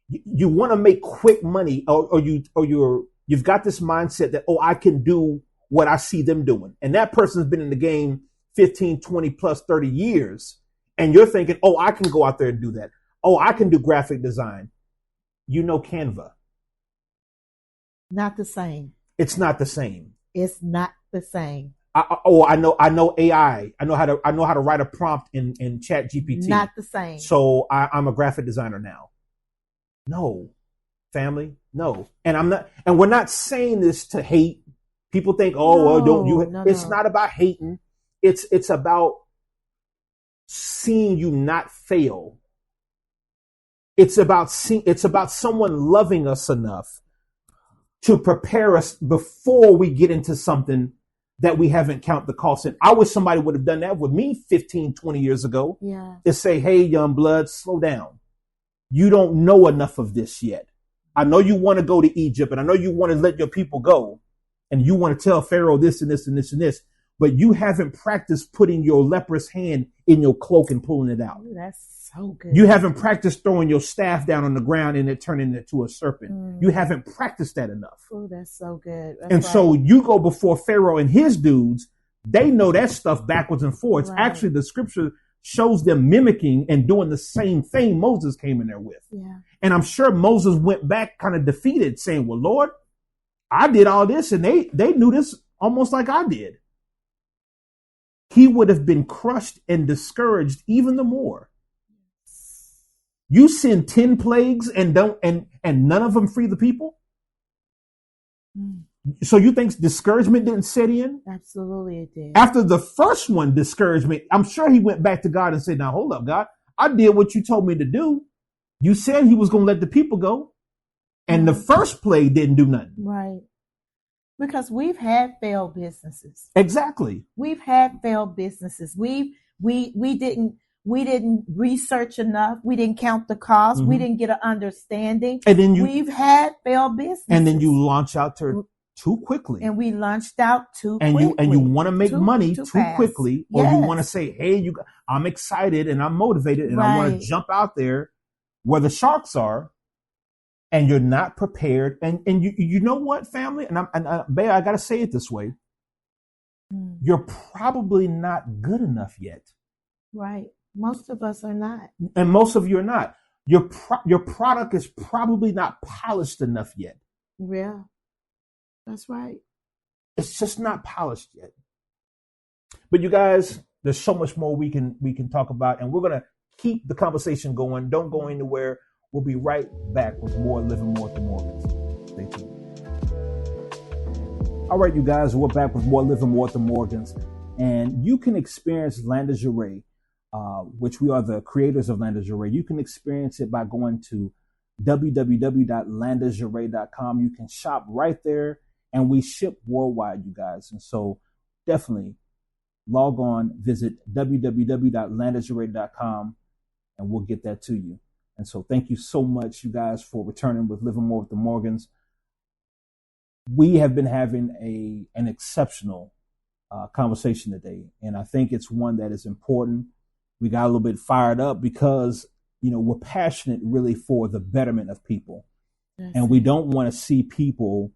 you want to make quick money or you're You've got this mindset that, I can do what I see them doing. And that person's been in the game 15, 20 plus 30 years. And you're thinking, I can go out there and do that. I can do graphic design. Canva. Not the same. It's not the same. It's not the same. I know AI. I know how to write a prompt in Chat GPT. Not the same. So I'm a graphic designer now. No, family, no. And we're not saying this to hate. People think, don't you? No, it's not about hating. It's about seeing you not fail. It's about someone loving us enough to prepare us before we get into something that we haven't counted the cost in. I wish somebody would have done that with me 15, 20 years ago. Yeah. To say, hey, young blood, slow down. You don't know enough of this yet. I know you want to go to Egypt, and I know you want to let your people go, and you want to tell Pharaoh this and this and this and this, but you haven't practiced putting your leprous hand in your cloak and pulling it out. Ooh, that's so good. You haven't practiced throwing your staff down on the ground and it turning into a serpent. You haven't practiced that enough. Oh, that's so good. So you go before Pharaoh and his dudes. They know that stuff backwards and forwards. Right. Actually, the scripture shows them mimicking and doing the same thing Moses came in there with. Yeah. And I'm sure Moses went back kind of defeated, saying, well, Lord, I did all this and they knew this almost like I did. He would have been crushed and discouraged even the more. You send 10 plagues and none of them free the people. So you think discouragement didn't set in? Absolutely it did. After the first one, discouragement, I'm sure he went back to God and said, now hold up, God, I did what you told me to do. You said he was going to let the people go. And the first plague didn't do nothing. Right. Because we've had failed businesses. Exactly. We've had failed businesses. We didn't research enough. We didn't count the cost. We didn't get an understanding. And then we've had failed businesses. And then you launch out too quickly. And we launched out too quickly. And you want to make money too quickly. Or you want to say, hey, I'm excited and I'm motivated and I want to jump out there where the sharks are. And you're not prepared. And you know what, family? Babe, I got to say it this way. You're probably not good enough yet. Right. Most of us are not. And most of you are not. Your product is probably not polished enough yet. Yeah. That's right. It's just not polished yet. But you guys, there's so much more we can talk about. And we're going to keep the conversation going. Don't go anywhere. We'll be right back with more Living More with the Morgans. Stay tuned. All right, you guys, we're back with more Living More with the Morgans. And you can experience Lingerie, which we are the creators of Lingerie. You can experience it by going to www.lingerie.com. You can shop right there, and we ship worldwide, you guys. And so definitely log on, visit www.lingerie.com, and we'll get that to you. And so thank you so much, you guys, for returning with Living More with the Morgans. We have been having an exceptional conversation today, and I think it's one that is important. We got a little bit fired up because, we're passionate really for the betterment of people. Yes. And we don't want to see people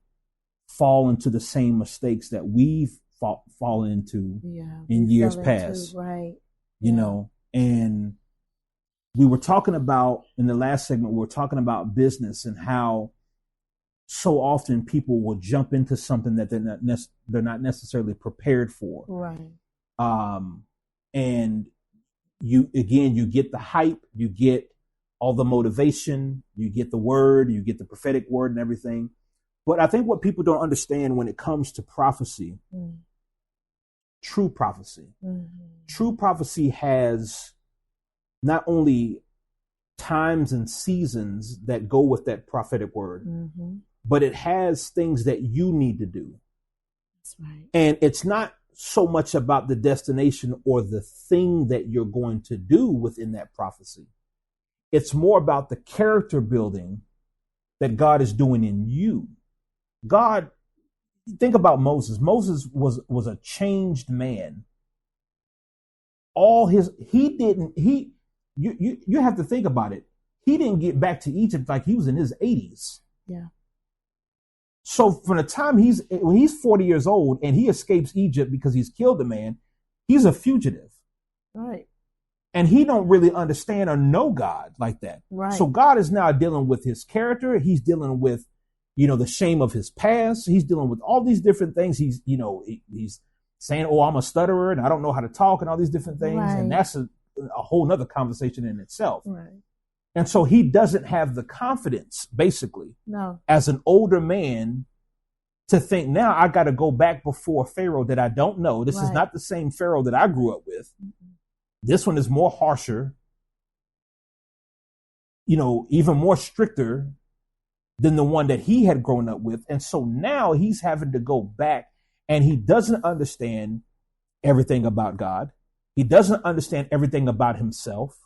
fall into the same mistakes that we've fallen into in years past. Right. And we were talking about, in the last segment, we were talking about business and how so often people will jump into something that they're not necessarily prepared for. Right. And you get the hype, you get all the motivation, you get the word, you get the prophetic word and everything. But I think what people don't understand when it comes to prophecy, true prophecy has not only times and seasons that go with that prophetic word, but it has things that you need to do. That's right. And it's not so much about the destination or the thing that you're going to do within that prophecy. It's more about the character building that God is doing in you. God, think about Moses. Moses was a changed man. You have to think about it. He didn't get back to Egypt like he was in his 80s. Yeah. So from the time when he's 40 years old and he escapes Egypt because he's killed a man, he's a fugitive. Right. And he don't really understand or know God like that. Right. So God is now dealing with his character. He's dealing with, the shame of his past. He's dealing with all these different things. He's saying, oh, I'm a stutterer and I don't know how to talk and all these different things. Right. And that's a whole nother conversation in itself. Right. And so he doesn't have the confidence, basically, as an older man, to think, now I got to go back before Pharaoh that I don't know. This is not the same Pharaoh that I grew up with. Mm-hmm. This one is more harsher, even more stricter than the one that he had grown up with. And so now he's having to go back, and he doesn't understand everything about God. He doesn't understand everything about himself.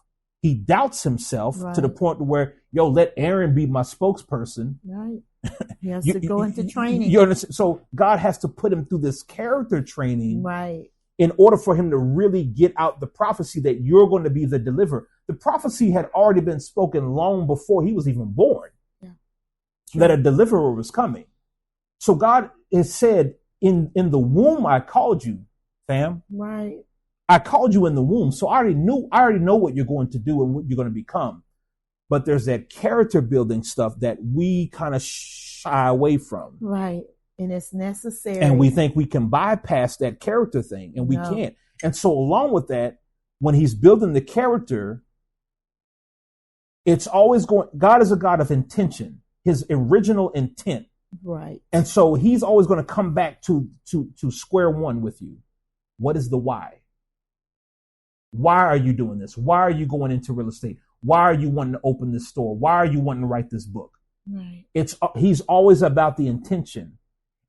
He doubts himself to the point where, let Aaron be my spokesperson. Right. He has to go into training. You understand? So God has to put him through this character training. Right. In order for him to really get out the prophecy that you're going to be the deliverer. The prophecy had already been spoken long before he was even born. Yeah. That a deliverer was coming. So God has said, in the womb, I called you, fam. Right. I called you in the womb. So I already know what you're going to do and what you're going to become. But there's that character building stuff that we kind of shy away from. Right. And it's necessary. And we think we can bypass that character thing, and we can't. And so along with that, when he's building the character, it's always God is a God of intention, his original intent. Right. And so he's always going to come back to square one with you. What is the why? Why are you doing this? Why are you going into real estate? Why are you wanting to open this store? Why are you wanting to write this book? Right. He's always about the intention.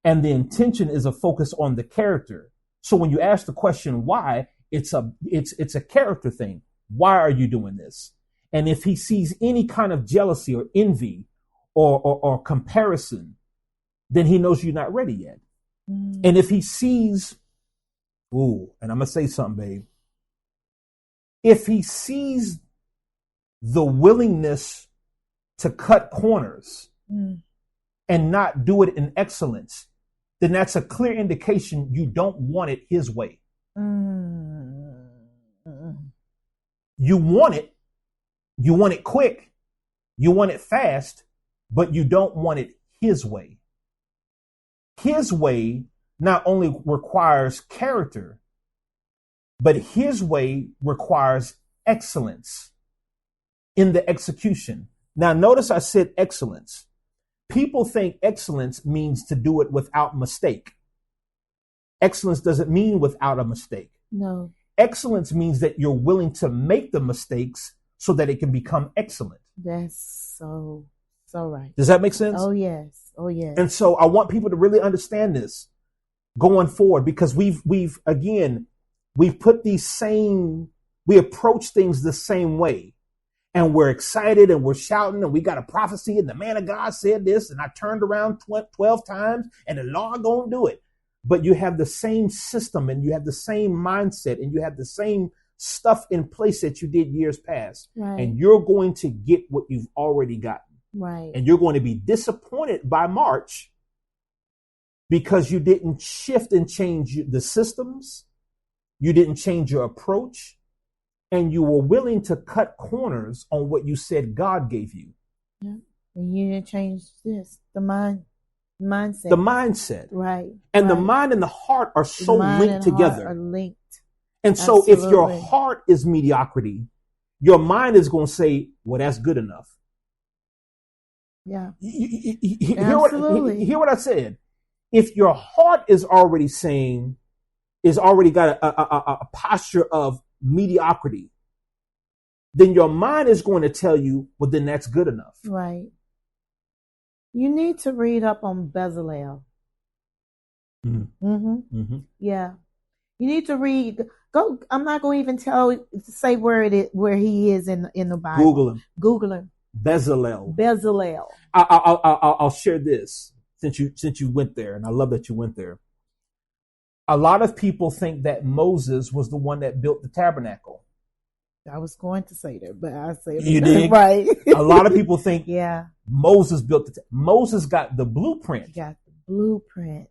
And the intention is a focus on the character. So when you ask the question why, it's a character thing. Why are you doing this? And if he sees any kind of jealousy or envy or comparison, then he knows you're not ready yet. Mm. And if he sees, and I'm going to say something, babe. If he sees the willingness to cut corners and not do it in excellence, then that's a clear indication you don't want it his way. You want it quick, you want it fast, but you don't want it his way. His way not only requires character, but his way requires excellence in the execution. Now, notice I said excellence. People think excellence means to do it without mistake. Excellence doesn't mean without a mistake. No. Excellence means that you're willing to make the mistakes so that it can become excellent. That's so right. Does that make sense? Oh, yes. Oh, yes. And so I want people to really understand this going forward, because we've approach things the same way. And we're excited and we're shouting and we got a prophecy and the man of God said this and I turned around 12 times and the Lord gonna do it. But you have the same system and you have the same mindset and you have the same stuff in place that you did years past. Right. And you're going to get what you've already gotten. Right. And you're going to be disappointed by March because you didn't shift and change the systems. You didn't change your approach. And you were willing to cut corners on what you said God gave you. Yeah. And you didn't change this, the mindset. The mindset. Right. And the mind and the heart are so linked together. Are linked. And so if your heart is mediocrity, your mind is going to say, well, that's good enough. Yeah. Hear what I said. If your heart is already saying, is already got a posture of mediocrity, then your mind is going to tell you, well, then that's good enough. Right. You need to read up on Bezalel. Mm-hmm. Mm-hmm. Mm-hmm. Yeah. You need to read. Go. I'm not going to even say where it is, where he is in the Bible. Google him. Bezalel. I'll share this since you went there, and I love that you went there. A lot of people think that Moses was the one that built the tabernacle. I was going to say that, but I said you did right. A lot of people think Moses built Moses got the blueprint. He got the blueprint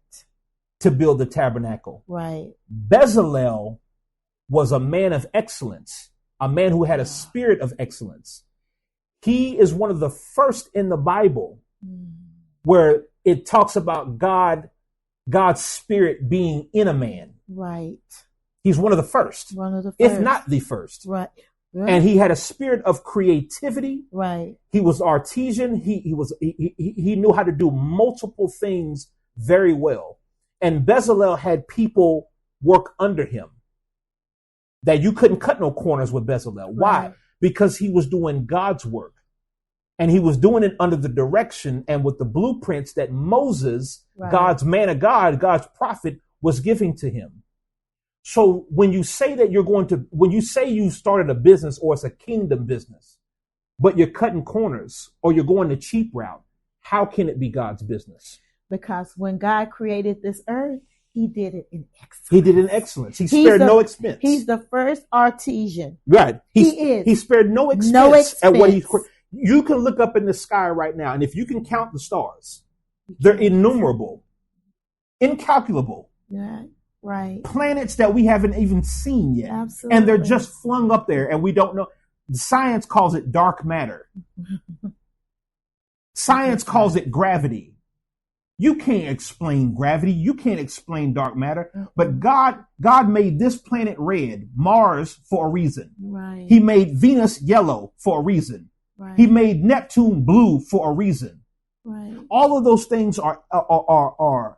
to build the tabernacle. Right. Bezalel was a man of excellence, a man who had a spirit of excellence. He is one of the first in the Bible where it talks about God's spirit being in a man. Right. He's one of the first. One of the first. If not the first. Right. And he had a spirit of creativity. Right. He was artisan. He knew how to do multiple things very well. And Bezalel had people work under him that you couldn't cut no corners with Bezalel. Right. Why? Because he was doing God's work. And he was doing it under the direction and with the blueprints that Moses, God's man of God, God's prophet, was giving to him. So when you say that when you say you started a business or it's a kingdom business, but you're cutting corners or you're going the cheap route, how can it be God's business? Because when God created this earth, he did it in excellence. He did it in excellence. He spared no expense. He's the first artisan. Right. He spared no expense at what he. You can look up in the sky right now, and if you can count the stars, they're innumerable, incalculable. Yeah. Right. Planets that we haven't even seen yet. Absolutely. And they're just flung up there and we don't know. Science calls it dark matter. Science calls it gravity. You can't explain gravity. You can't explain dark matter. But God made this planet red, Mars, for a reason. Right. He made Venus yellow for a reason. Right. He made Neptune blue for a reason. Right. All of those things are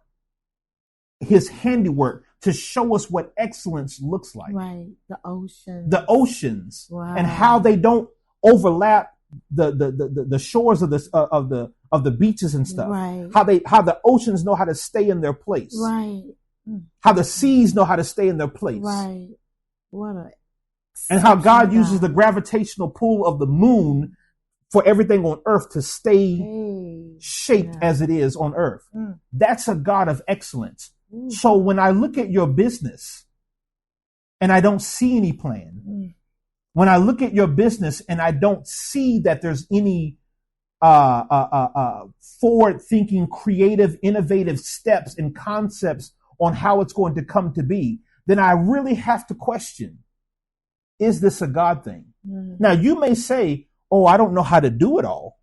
his handiwork to show us what excellence looks like. Right. The oceans. Wow. And how they don't overlap the shores of the beaches and stuff. Right. How the oceans know how to stay in their place. Right. How the seas know how to stay in their place. Right. And how God uses the gravitational pull of the moon for everything on earth to stay shaped as it is on earth. That's a God of excellence. So when I look at your business and I don't see any plan, when I look at your business and I don't see that there's any forward-thinking, creative, innovative steps and concepts on how it's going to come to be, then I really have to question, is this a God thing? Now, you may say, oh, I don't know how to do it all.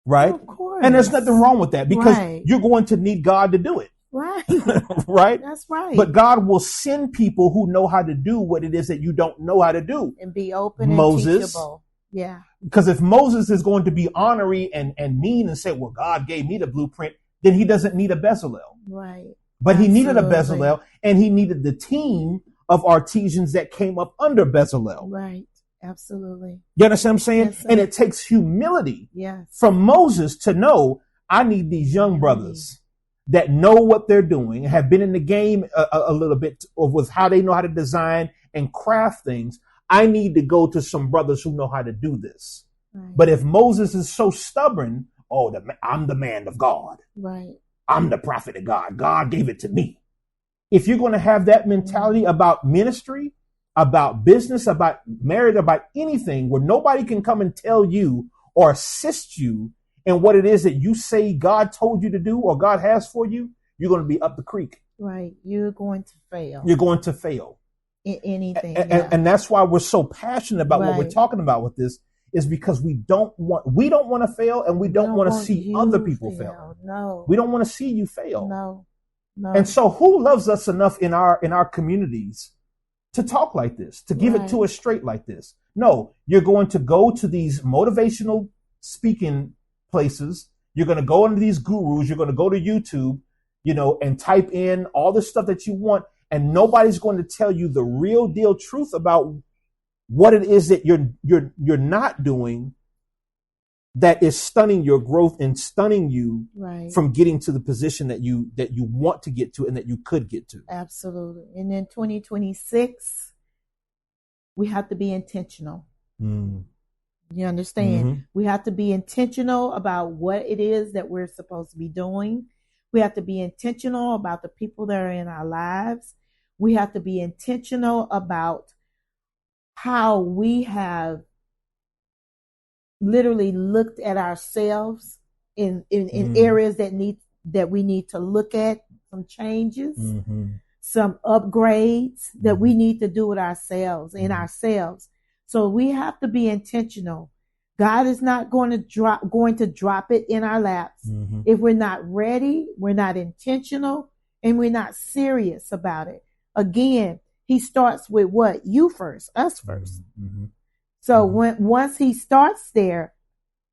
Right? Of course. And there's nothing wrong with that because you're going to need God to do it. Right. Right? That's right. But God will send people who know how to do what it is that you don't know how to do. And be open Moses, and teachable. Yeah. Because if Moses is going to be ornery and mean and say, well, God gave me the blueprint, then he doesn't need a Bezalel. Right. But he needed a Bezalel and he needed the team of artisans that came up under Bezalel. Right. Absolutely. You understand what I'm saying? Yes, and it takes humility yes. from Moses to know I need these young brothers that know what they're doing, have been in the game a little bit with how they know how to design and craft things. I need to go to some brothers who know how to do this. Right. But if Moses is so stubborn, I'm the man of God. Right. I'm the prophet of God. God gave it to me. If you're going to have that mentality about ministry, about business, about marriage, about anything where nobody can come and tell you or assist you in what it is that you say God told you to do or God has for you, you're going to be up the creek. Right. You're going to fail. You're going to fail. In anything. And that's why we're so passionate about what we're talking about with this, is because we don't want to fail and we don't want to see other people fail. No. We don't want to see you fail. No. And so who loves us enough in our communities to talk like this, to give it to us straight like this? No, you're going to go to these motivational speaking places. You're going to go into these gurus. You're going to go to YouTube, and type in all the stuff that you want. And nobody's going to tell you the real deal truth about what it is that you're not doing that is stunning your growth and stunning you from getting to the position that you want to get to and that you could get to. Absolutely. And in 2026, we have to be intentional. You understand? Mm-hmm. We have to be intentional about what it is that we're supposed to be doing. We have to be intentional about the people that are in our lives. We have to be intentional about how we have literally looked at ourselves in areas that we need to look at, some changes, some upgrades that we need to do with ourselves, in ourselves. So we have to be intentional. God is not going to drop it in our laps. If we're not ready, we're not intentional, and we're not serious about it. Again, he starts with what? You first, us first. So once he starts there,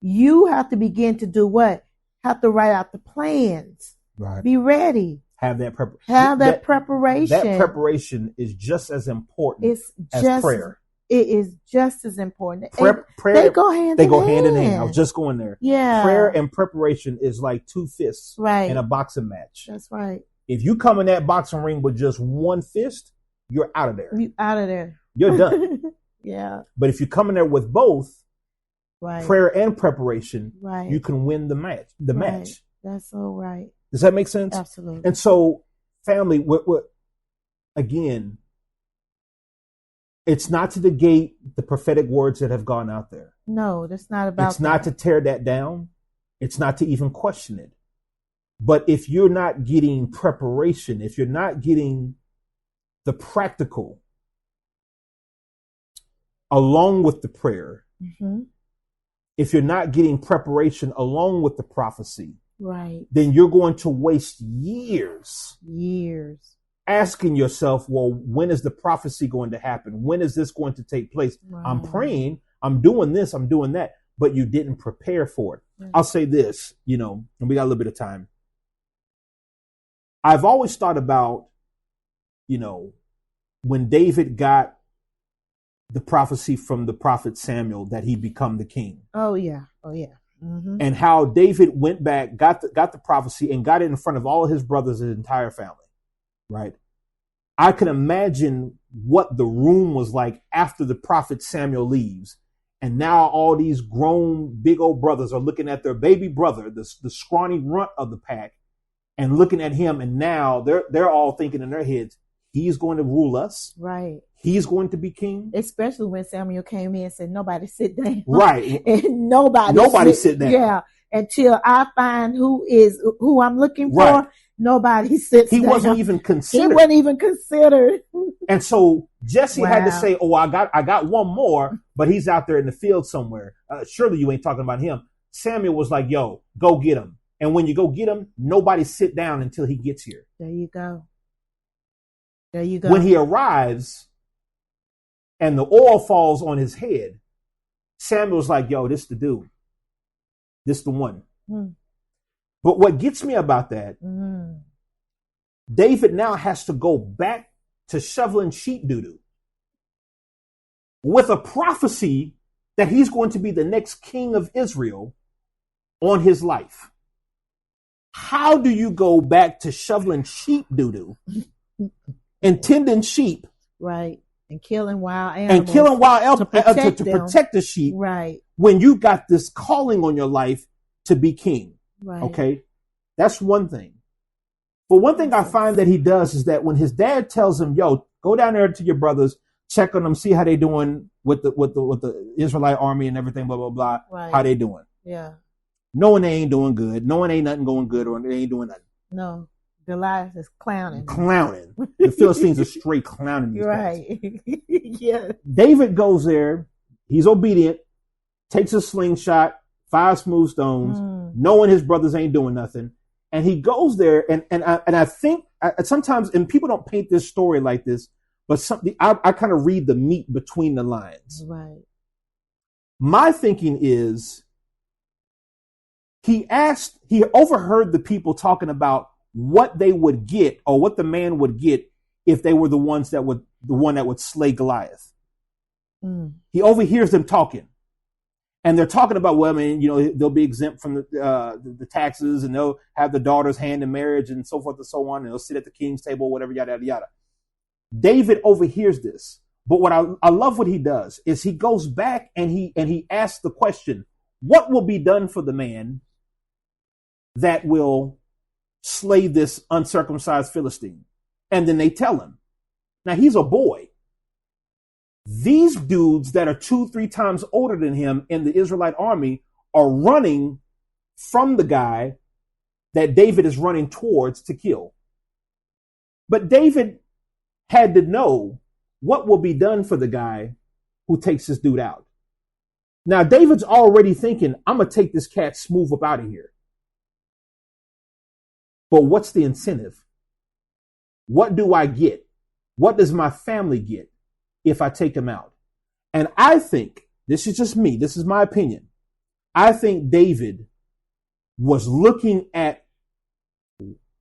you have to begin to do what? Have to write out the plans. Right. Be ready. Have that preparation. That preparation is just as important as prayer. It is just as important. Prayer, they go hand in hand. I was just going there. Yeah. Prayer and preparation is like two fists in a boxing match. That's right. If you come in that boxing ring with just one fist, you're out of there. You're done. Yeah. But if you come in there with both, prayer and preparation, you can win the match. Match. That's so right. Does that make sense? Absolutely. And so, family, again, it's not to negate the prophetic words that have gone out there. No, that's not about. It's not to tear that down. It's not to even question it. But if you're not getting preparation, if you're not getting the practical along with the prayer, if you're not getting preparation along with the prophecy, then you're going to waste years asking yourself, well, when is the prophecy going to happen? When is this going to take place? I'm praying, I'm doing this, I'm doing that, but you didn't prepare for it. I'll say this, and we got a little bit of time. I've always thought about, when David got the prophecy from the prophet Samuel that he'd become the king. Oh, yeah. And how David went back, got the prophecy, and got it in front of all of his brothers and his entire family. Right. I can imagine what the room was like after the prophet Samuel leaves. And now all these grown big old brothers are looking at their baby brother, the scrawny runt of the pack, and looking at him. And now they're all thinking in their heads, he's going to rule us. Right. He's going to be king. Especially when Samuel came in and said, nobody sit down. Right. And nobody sit down. Yeah. Until I find who I'm looking for. Right. Nobody sits down. He wasn't even considered. And so Jesse had to say, oh, I got one more, but he's out there in the field somewhere. Surely you ain't talking about him. Samuel was like, yo, go get him. And when you go get him, nobody sit down until he gets here. There you go. When he arrives and the oil falls on his head, Samuel's like, yo, this the dude. This the one. But what gets me about that, David now has to go back to shoveling sheep doo-doo with a prophecy that he's going to be the next king of Israel on his life. How do you go back to shoveling sheep doo-doo and tending sheep? Right. And killing wild animals. To protect the sheep. Right. When you got this calling on your life to be king. Right. Okay. That's one thing. But one thing I find that he does is that when his dad tells him, yo, go down there to your brothers, check on them, see how they doing with the Israelite army and everything, blah, blah, blah. Right. How they doing. Yeah. Knowing they ain't doing good. Knowing ain't nothing going good or they ain't doing nothing. No. Goliath is clowning. The Philistines are straight clowning these guys. Right. Yeah. David goes there. He's obedient. Takes a slingshot, 5 smooth stones, knowing his brothers ain't doing nothing. And he goes there, and I think sometimes, and people don't paint this story like this, but I kind of read the meat between the lines. Right. My thinking is he overheard the people talking about what they would get or what the man would get if they were the one that would slay Goliath. He overhears them talking. And they're talking about, well, I mean, they'll be exempt from the taxes, and they'll have the daughter's hand in marriage and so forth and so on. And they'll sit at the king's table, whatever, yada, yada, yada. David overhears this. But what I love what he does is he goes back and he asks the question, what will be done for the man that will slay this uncircumcised Philistine? And then they tell him. Now, he's a boy. these dudes that are 2-3 times older than him in the Israelite army are running from the guy that David is running towards to kill. But David had to know what will be done for the guy who takes this dude out. Now, David's already thinking, I'm going to take this cat smooth up out of here. But what's the incentive? What do I get? What does my family get if I take him out? And I think, this is just me, this is my opinion, I think David was looking at,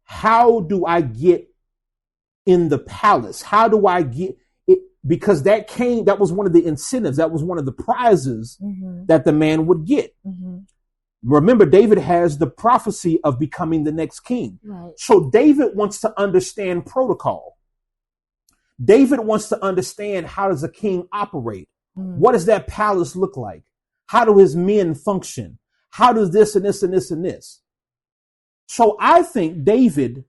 how do I get in the palace? How do I get it? Because that was one of the incentives. That was one of the prizes that the man would get. Remember, David has the prophecy of becoming the next king. Right. So David wants to understand protocol. David wants to understand, how does a king operate? What does that palace look like? How do his men function? How does this and this and this and this? So I think David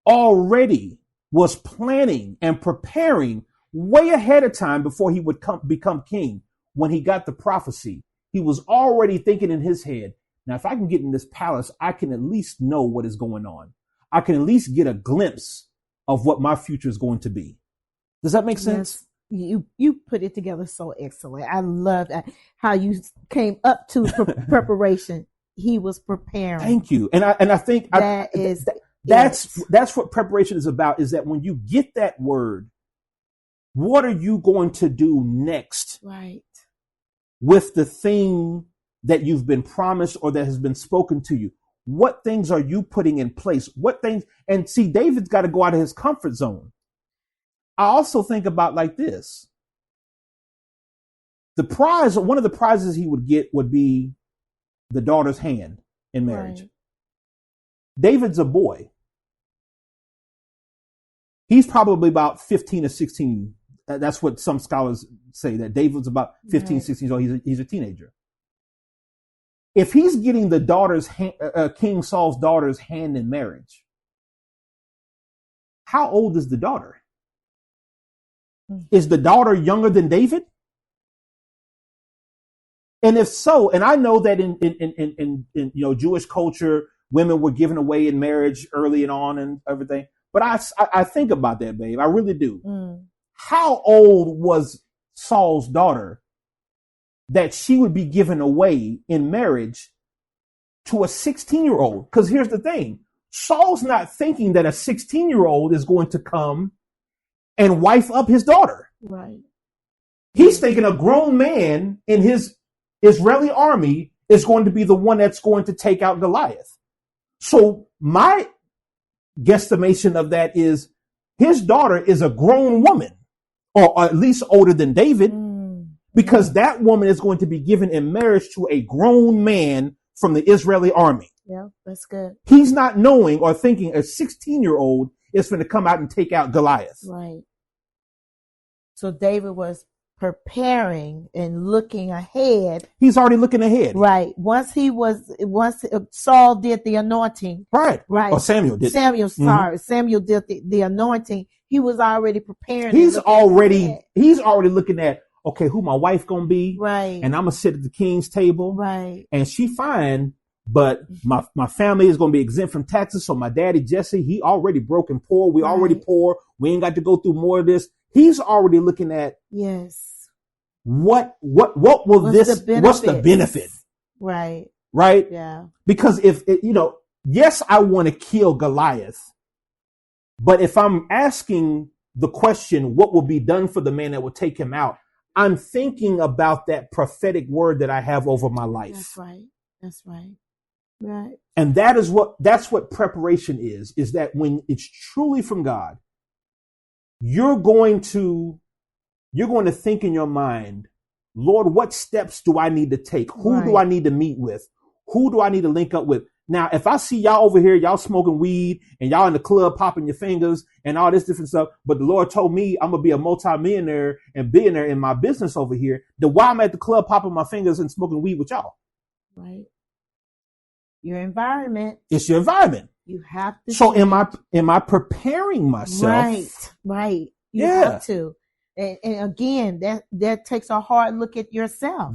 already was planning and preparing way ahead of time before he would become king. When he got the prophecy, he was already thinking in his head, now, if I can get in this palace, I can at least know what is going on. I can at least get a glimpse of what my future is going to be. Does that make sense? Yes. You put it together so excellent. I love that, how you came up to preparation. He was preparing. Thank you. And I think that's what preparation is about, is that when you get that word, what are you going to do next? Right. With the thing that you've been promised or that has been spoken to you? What things are you putting in place? What things? And see, David's got to go out of his comfort zone. I also think about like this. The prize, one of the prizes he would get would be the daughter's hand in marriage. Right. David's a boy. He's probably about 15 or 16. That's what some scholars say, that David's about 15, 16 years old. He's a teenager. If he's getting the daughter's King Saul's daughter's hand in marriage, how old is the daughter? Is the daughter younger than David? And if so, and I know that in Jewish culture, women were given away in marriage early and on and everything. But I think about that, babe. I really do. How old was Saul's daughter that she would be given away in marriage to a 16-year-old? Because here's the thing. Saul's not thinking that a 16-year-old is going to come and wife up his daughter. Right. He's thinking a grown man in his Israeli army is going to be the one that's going to take out Goliath. So my guesstimation of that is his daughter is a grown woman, or at least older than David, because that woman is going to be given in marriage to a grown man from the Israeli army. Yeah, that's good. He's not knowing or thinking a 16-year-old is going to come out and take out Goliath. Right. So David was preparing and looking ahead. He's already looking ahead. Right. Once Saul did the anointing. Right. Right. Or Samuel did. Samuel did the anointing. He was already preparing. He's already looking at, okay, who my wife gonna be? Right. And I'm gonna sit at the king's table. Right. And she fine, but my family is gonna be exempt from taxes. So my daddy Jesse, he already broke and poor. We already poor. We ain't got to go through more of this. He's already looking at what will what's the benefit? Right. Right? Yeah. Because if yes, I want to kill Goliath, but if I'm asking the question, what will be done for the man that will take him out? I'm thinking about that prophetic word that I have over my life. That's right. That's right. Right. And that's what preparation is that when it's truly from God, you're going to think in your mind, Lord, what steps do I need to take? Who do I need to meet with? Who do I need to link up with? Now, if I see y'all over here, y'all smoking weed and y'all in the club popping your fingers and all this different stuff, but the Lord told me I'm going to be a multi-millionaire and billionaire in my business over here, then why I'm at the club popping my fingers and smoking weed with y'all? Right. Your environment. It's your environment. You have to. So am I preparing myself? Right. You have to. And again, that takes a hard look at yourself,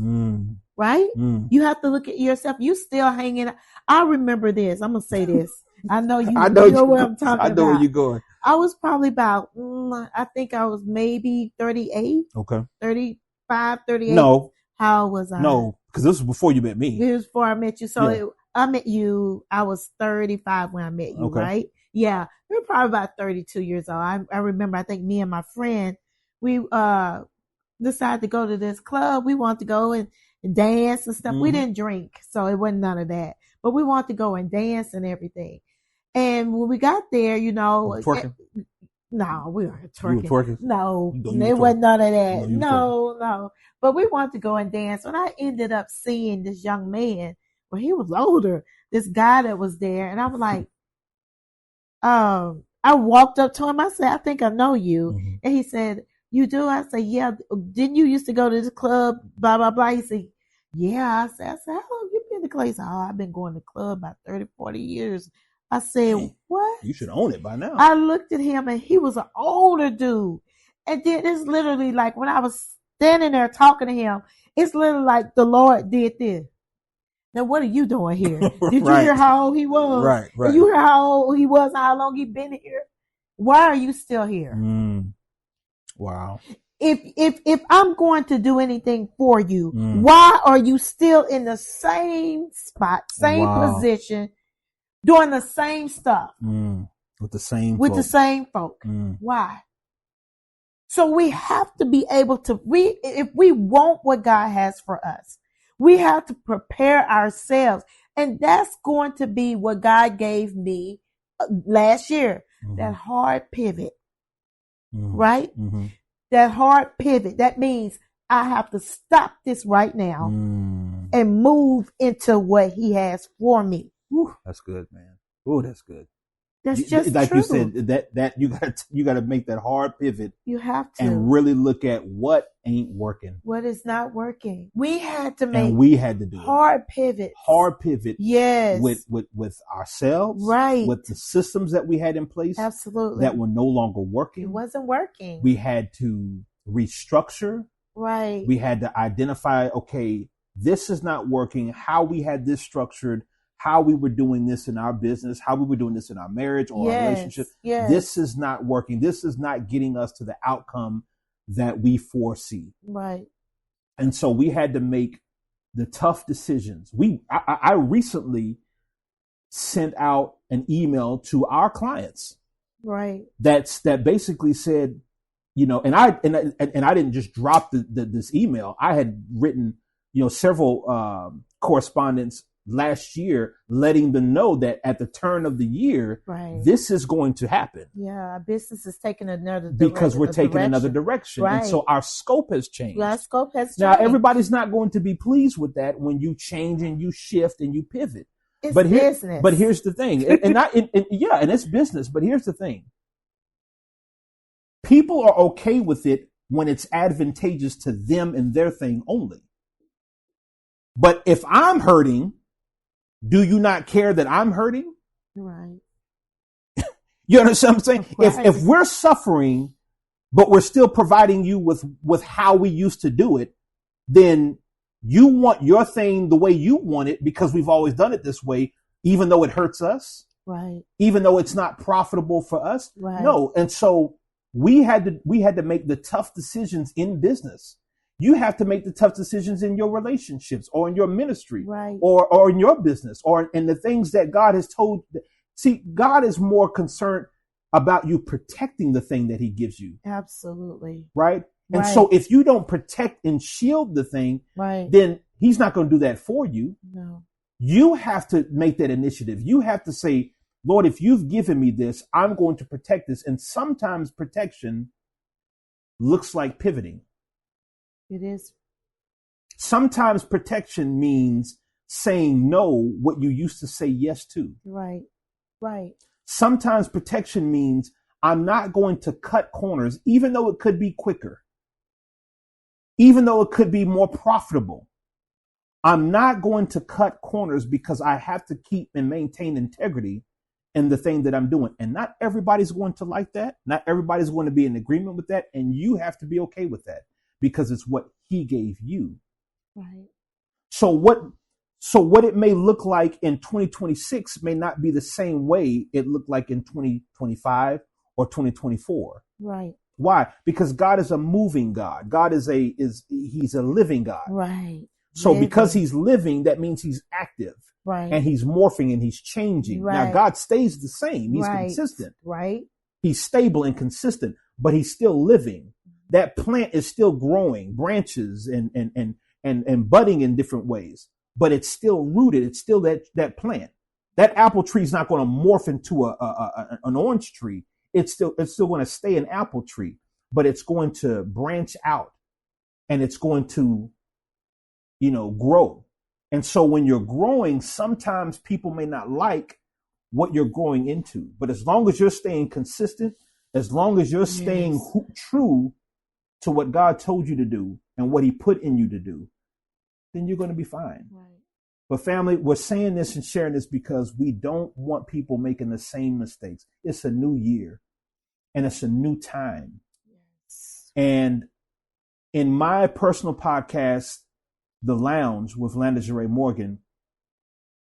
right? You have to look at yourself. You still hanging. I remember this. I'm gonna say this. I know you. I know what I'm talking about. I know where you're going. I was probably about. I think I was maybe 38. Okay. 35, 38. No. How was I? No, because this was before you met me. It was before I met you. So I met you. I was 35 when I met you, right? Yeah, we were probably about 32 years old. I remember. I think me and my friend, we decided to go to this club. We wanted to go and dance and stuff. We didn't drink, so it wasn't none of that. But we wanted to go and dance and everything. And when we got there, twerking. No, we weren't twerking. You were twerking? No, it wasn't none of that. No. But we wanted to go and dance. And I ended up seeing this young man. Well, he was older. This guy that was there, and I was like, I walked up to him. I said, I think I know you. And he said, you do? I said, yeah. Didn't you used to go to this club? Blah, blah, blah. He said, yeah. I said, how long you been in the club? He said, I've been going to the club about 30, 40 years. I said, what? You should own it by now. I looked at him and he was an older dude. And then it's literally like when I was standing there talking to him, it's literally like the Lord did this. Now, what are you doing here? Did you hear how old he was? Right. Did you hear how old he was, how long he been here? Why are you still here? Wow. If I'm going to do anything for you, why are you still in the same spot, same position, doing the same stuff? With the same folk. Why? So we have to be able to, if we want what God has for us, we have to prepare ourselves. And that's going to be what God gave me last year, that hard pivot, right? That hard pivot. That means I have to stop this right now and move into what he has for me. Whew, that's good, man. Oh, that's good. That's just like true. You said, that you got to make that hard pivot. You have to and really look at what ain't working, what is not working. We had to make, and we had to do hard pivot. Yes, with ourselves, right? With the systems that we had in place, absolutely, that were no longer working. It wasn't working. We had to restructure. Right. We had to identify, okay, this is not working. How we had this structured. How we were doing this in our business, how we were doing this in our marriage or our relationship. Yes. This is not working. This is not getting us to the outcome that we foresee. Right. And so we had to make the tough decisions. I recently sent out an email to our clients. Right. That basically said, and I didn't just drop this email. I had written, several correspondence last year, letting them know that at the turn of the year, this is going to happen. Yeah, our business is taking another direction. Because we're taking another direction. Right. And so our scope has changed. Our scope has changed. Now, everybody's not going to be pleased with that when you change and you shift and you pivot. It's business. But here's the thing. and it's business. But here's the thing. People are okay with it when it's advantageous to them and their thing only. But if I'm hurting, do you not care that I'm hurting? Right. You understand what I'm saying? Right. If we're suffering, but we're still providing you with how we used to do it, then you want your thing the way you want it because we've always done it this way, even though it hurts us. Right. Even though it's not profitable for us. Right. No. And so we had to make the tough decisions in business. You have to make the tough decisions in your relationships or in your ministry, right, or in your business or in the things that God has told. See, God is more concerned about you protecting the thing that he gives you. Absolutely. Right. And so if you don't protect and shield the thing, then he's not going to do that for you. No. You have to make that initiative. You have to say, Lord, if you've given me this, I'm going to protect this. And sometimes protection looks like pivoting. It is. Sometimes protection means saying no what you used to say yes to. Right. Right. Sometimes protection means I'm not going to cut corners, even though it could be quicker, even though it could be more profitable. I'm not going to cut corners because I have to keep and maintain integrity in the thing that I'm doing. And not everybody's going to like that. Not everybody's going to be in agreement with that. And you have to be okay with that because it's what he gave you. Right. So what it may look like in 2026 may not be the same way it looked like in 2025 or 2024. Right. Why? Because God is a moving God. God he's a living God. Right. So because he's living, that means he's active. Right. And he's morphing and he's changing. Right. Now God stays the same. He's consistent. Right. He's stable and consistent, but he's still living. That plant is still growing, branches and budding in different ways, but it's still rooted. It's still that plant. That apple tree is not going to morph into an orange tree. It's still going to stay an apple tree, but it's going to branch out and it's going to, grow. And so when you're growing, sometimes people may not like what you're growing into, but as long as you're staying consistent, as long as you're staying true to what God told you to do and what he put in you to do, then you're going to be fine. Right. But family, we're saying this and sharing this because we don't want people making the same mistakes. It's a new year and it's a new time. Yes. And in my personal podcast, The Lounge with Landis Ray Morgan,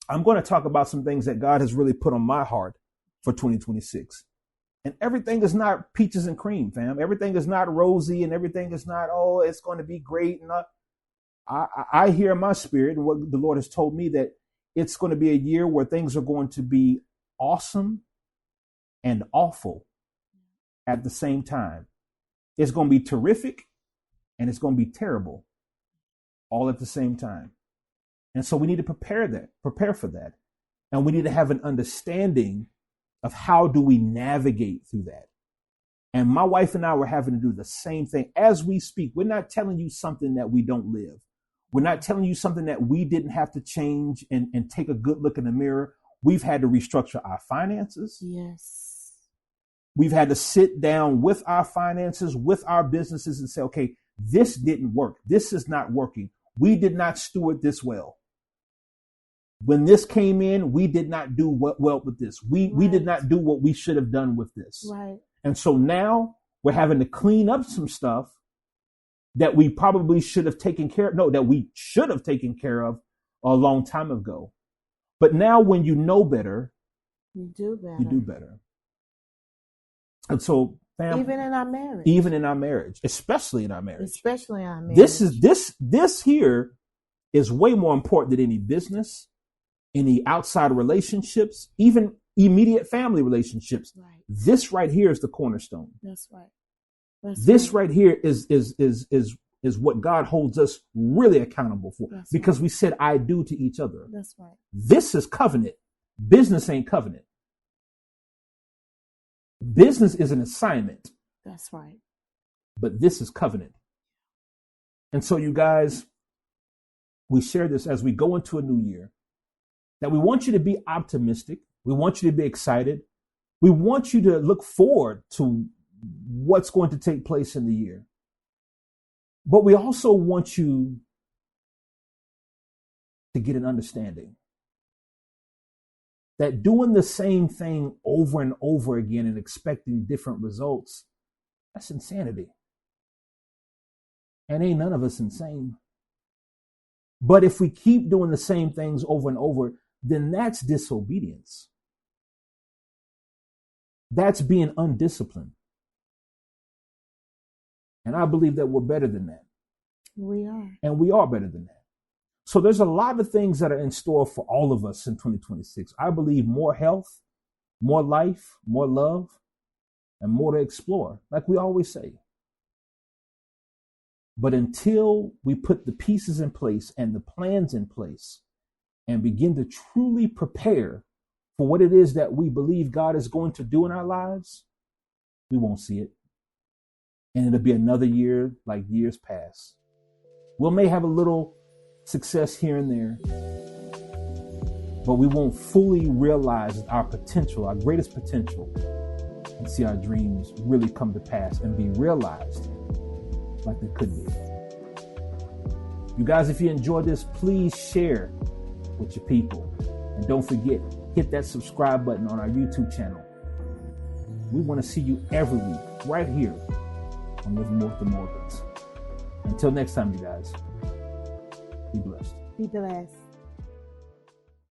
I'm going to talk about some things that God has really put on my heart for 2026. And everything is not peaches and cream, fam. Everything is not rosy and everything is not, it's going to be great. And I hear in my spirit and what the Lord has told me that it's going to be a year where things are going to be awesome and awful at the same time. It's going to be terrific and it's going to be terrible all at the same time. And so we need to prepare for that. And we need to have an understanding of how do we navigate through that. And my wife and I were having to do the same thing as we speak. We're not telling you something that we don't live. We're not telling you something that we didn't have to change and take a good look in the mirror. We've had to restructure our finances. Yes. We've had to sit down with our finances, with our businesses and say, okay, this didn't work. This is not working. We did not steward this well. When this came in, we did not do well with this. We did not do what we should have done with this. Right. And so now we're having to clean up some stuff that we probably should have taken care of. No, that we should have taken care of a long time ago. But now when you know better, you do better. You do better. And so, fam, even in our marriage, especially in our marriage. This here is way more important than any business, any outside relationships, even immediate family relationships. Right. This right here is the cornerstone. That's right. This right here is what God holds us really accountable for. That's because right. We said I do to each other. That's right. This is covenant. Business ain't covenant. Business is an assignment. That's right. But this is covenant. And so you guys, we share this as we go into a new year, that we want you to be optimistic. We want you to be excited. We want you to look forward to what's going to take place in the year. But we also want you to get an understanding that doing the same thing over and over again and expecting different results, that's insanity. And ain't none of us insane. But if we keep doing the same things over and over, then that's disobedience. That's being undisciplined. And I believe that we're better than that. We are. And we are better than that. So there's a lot of things that are in store for all of us in 2026. I believe more health, more life, more love, and more to explore, like we always say. But until we put the pieces in place and the plans in place and begin to truly prepare for what it is that we believe God is going to do in our lives, we won't see it. And it'll be another year like years past. We may have a little success here and there, but we won't fully realize our potential, our greatest potential, and see our dreams really come to pass and be realized like they could be. You guys, if you enjoyed this, please share with your people. And don't forget, hit that subscribe button on our YouTube channel. We want to see you every week right here on Living More with the Morgans. Until next time, you guys, be blessed. Be blessed.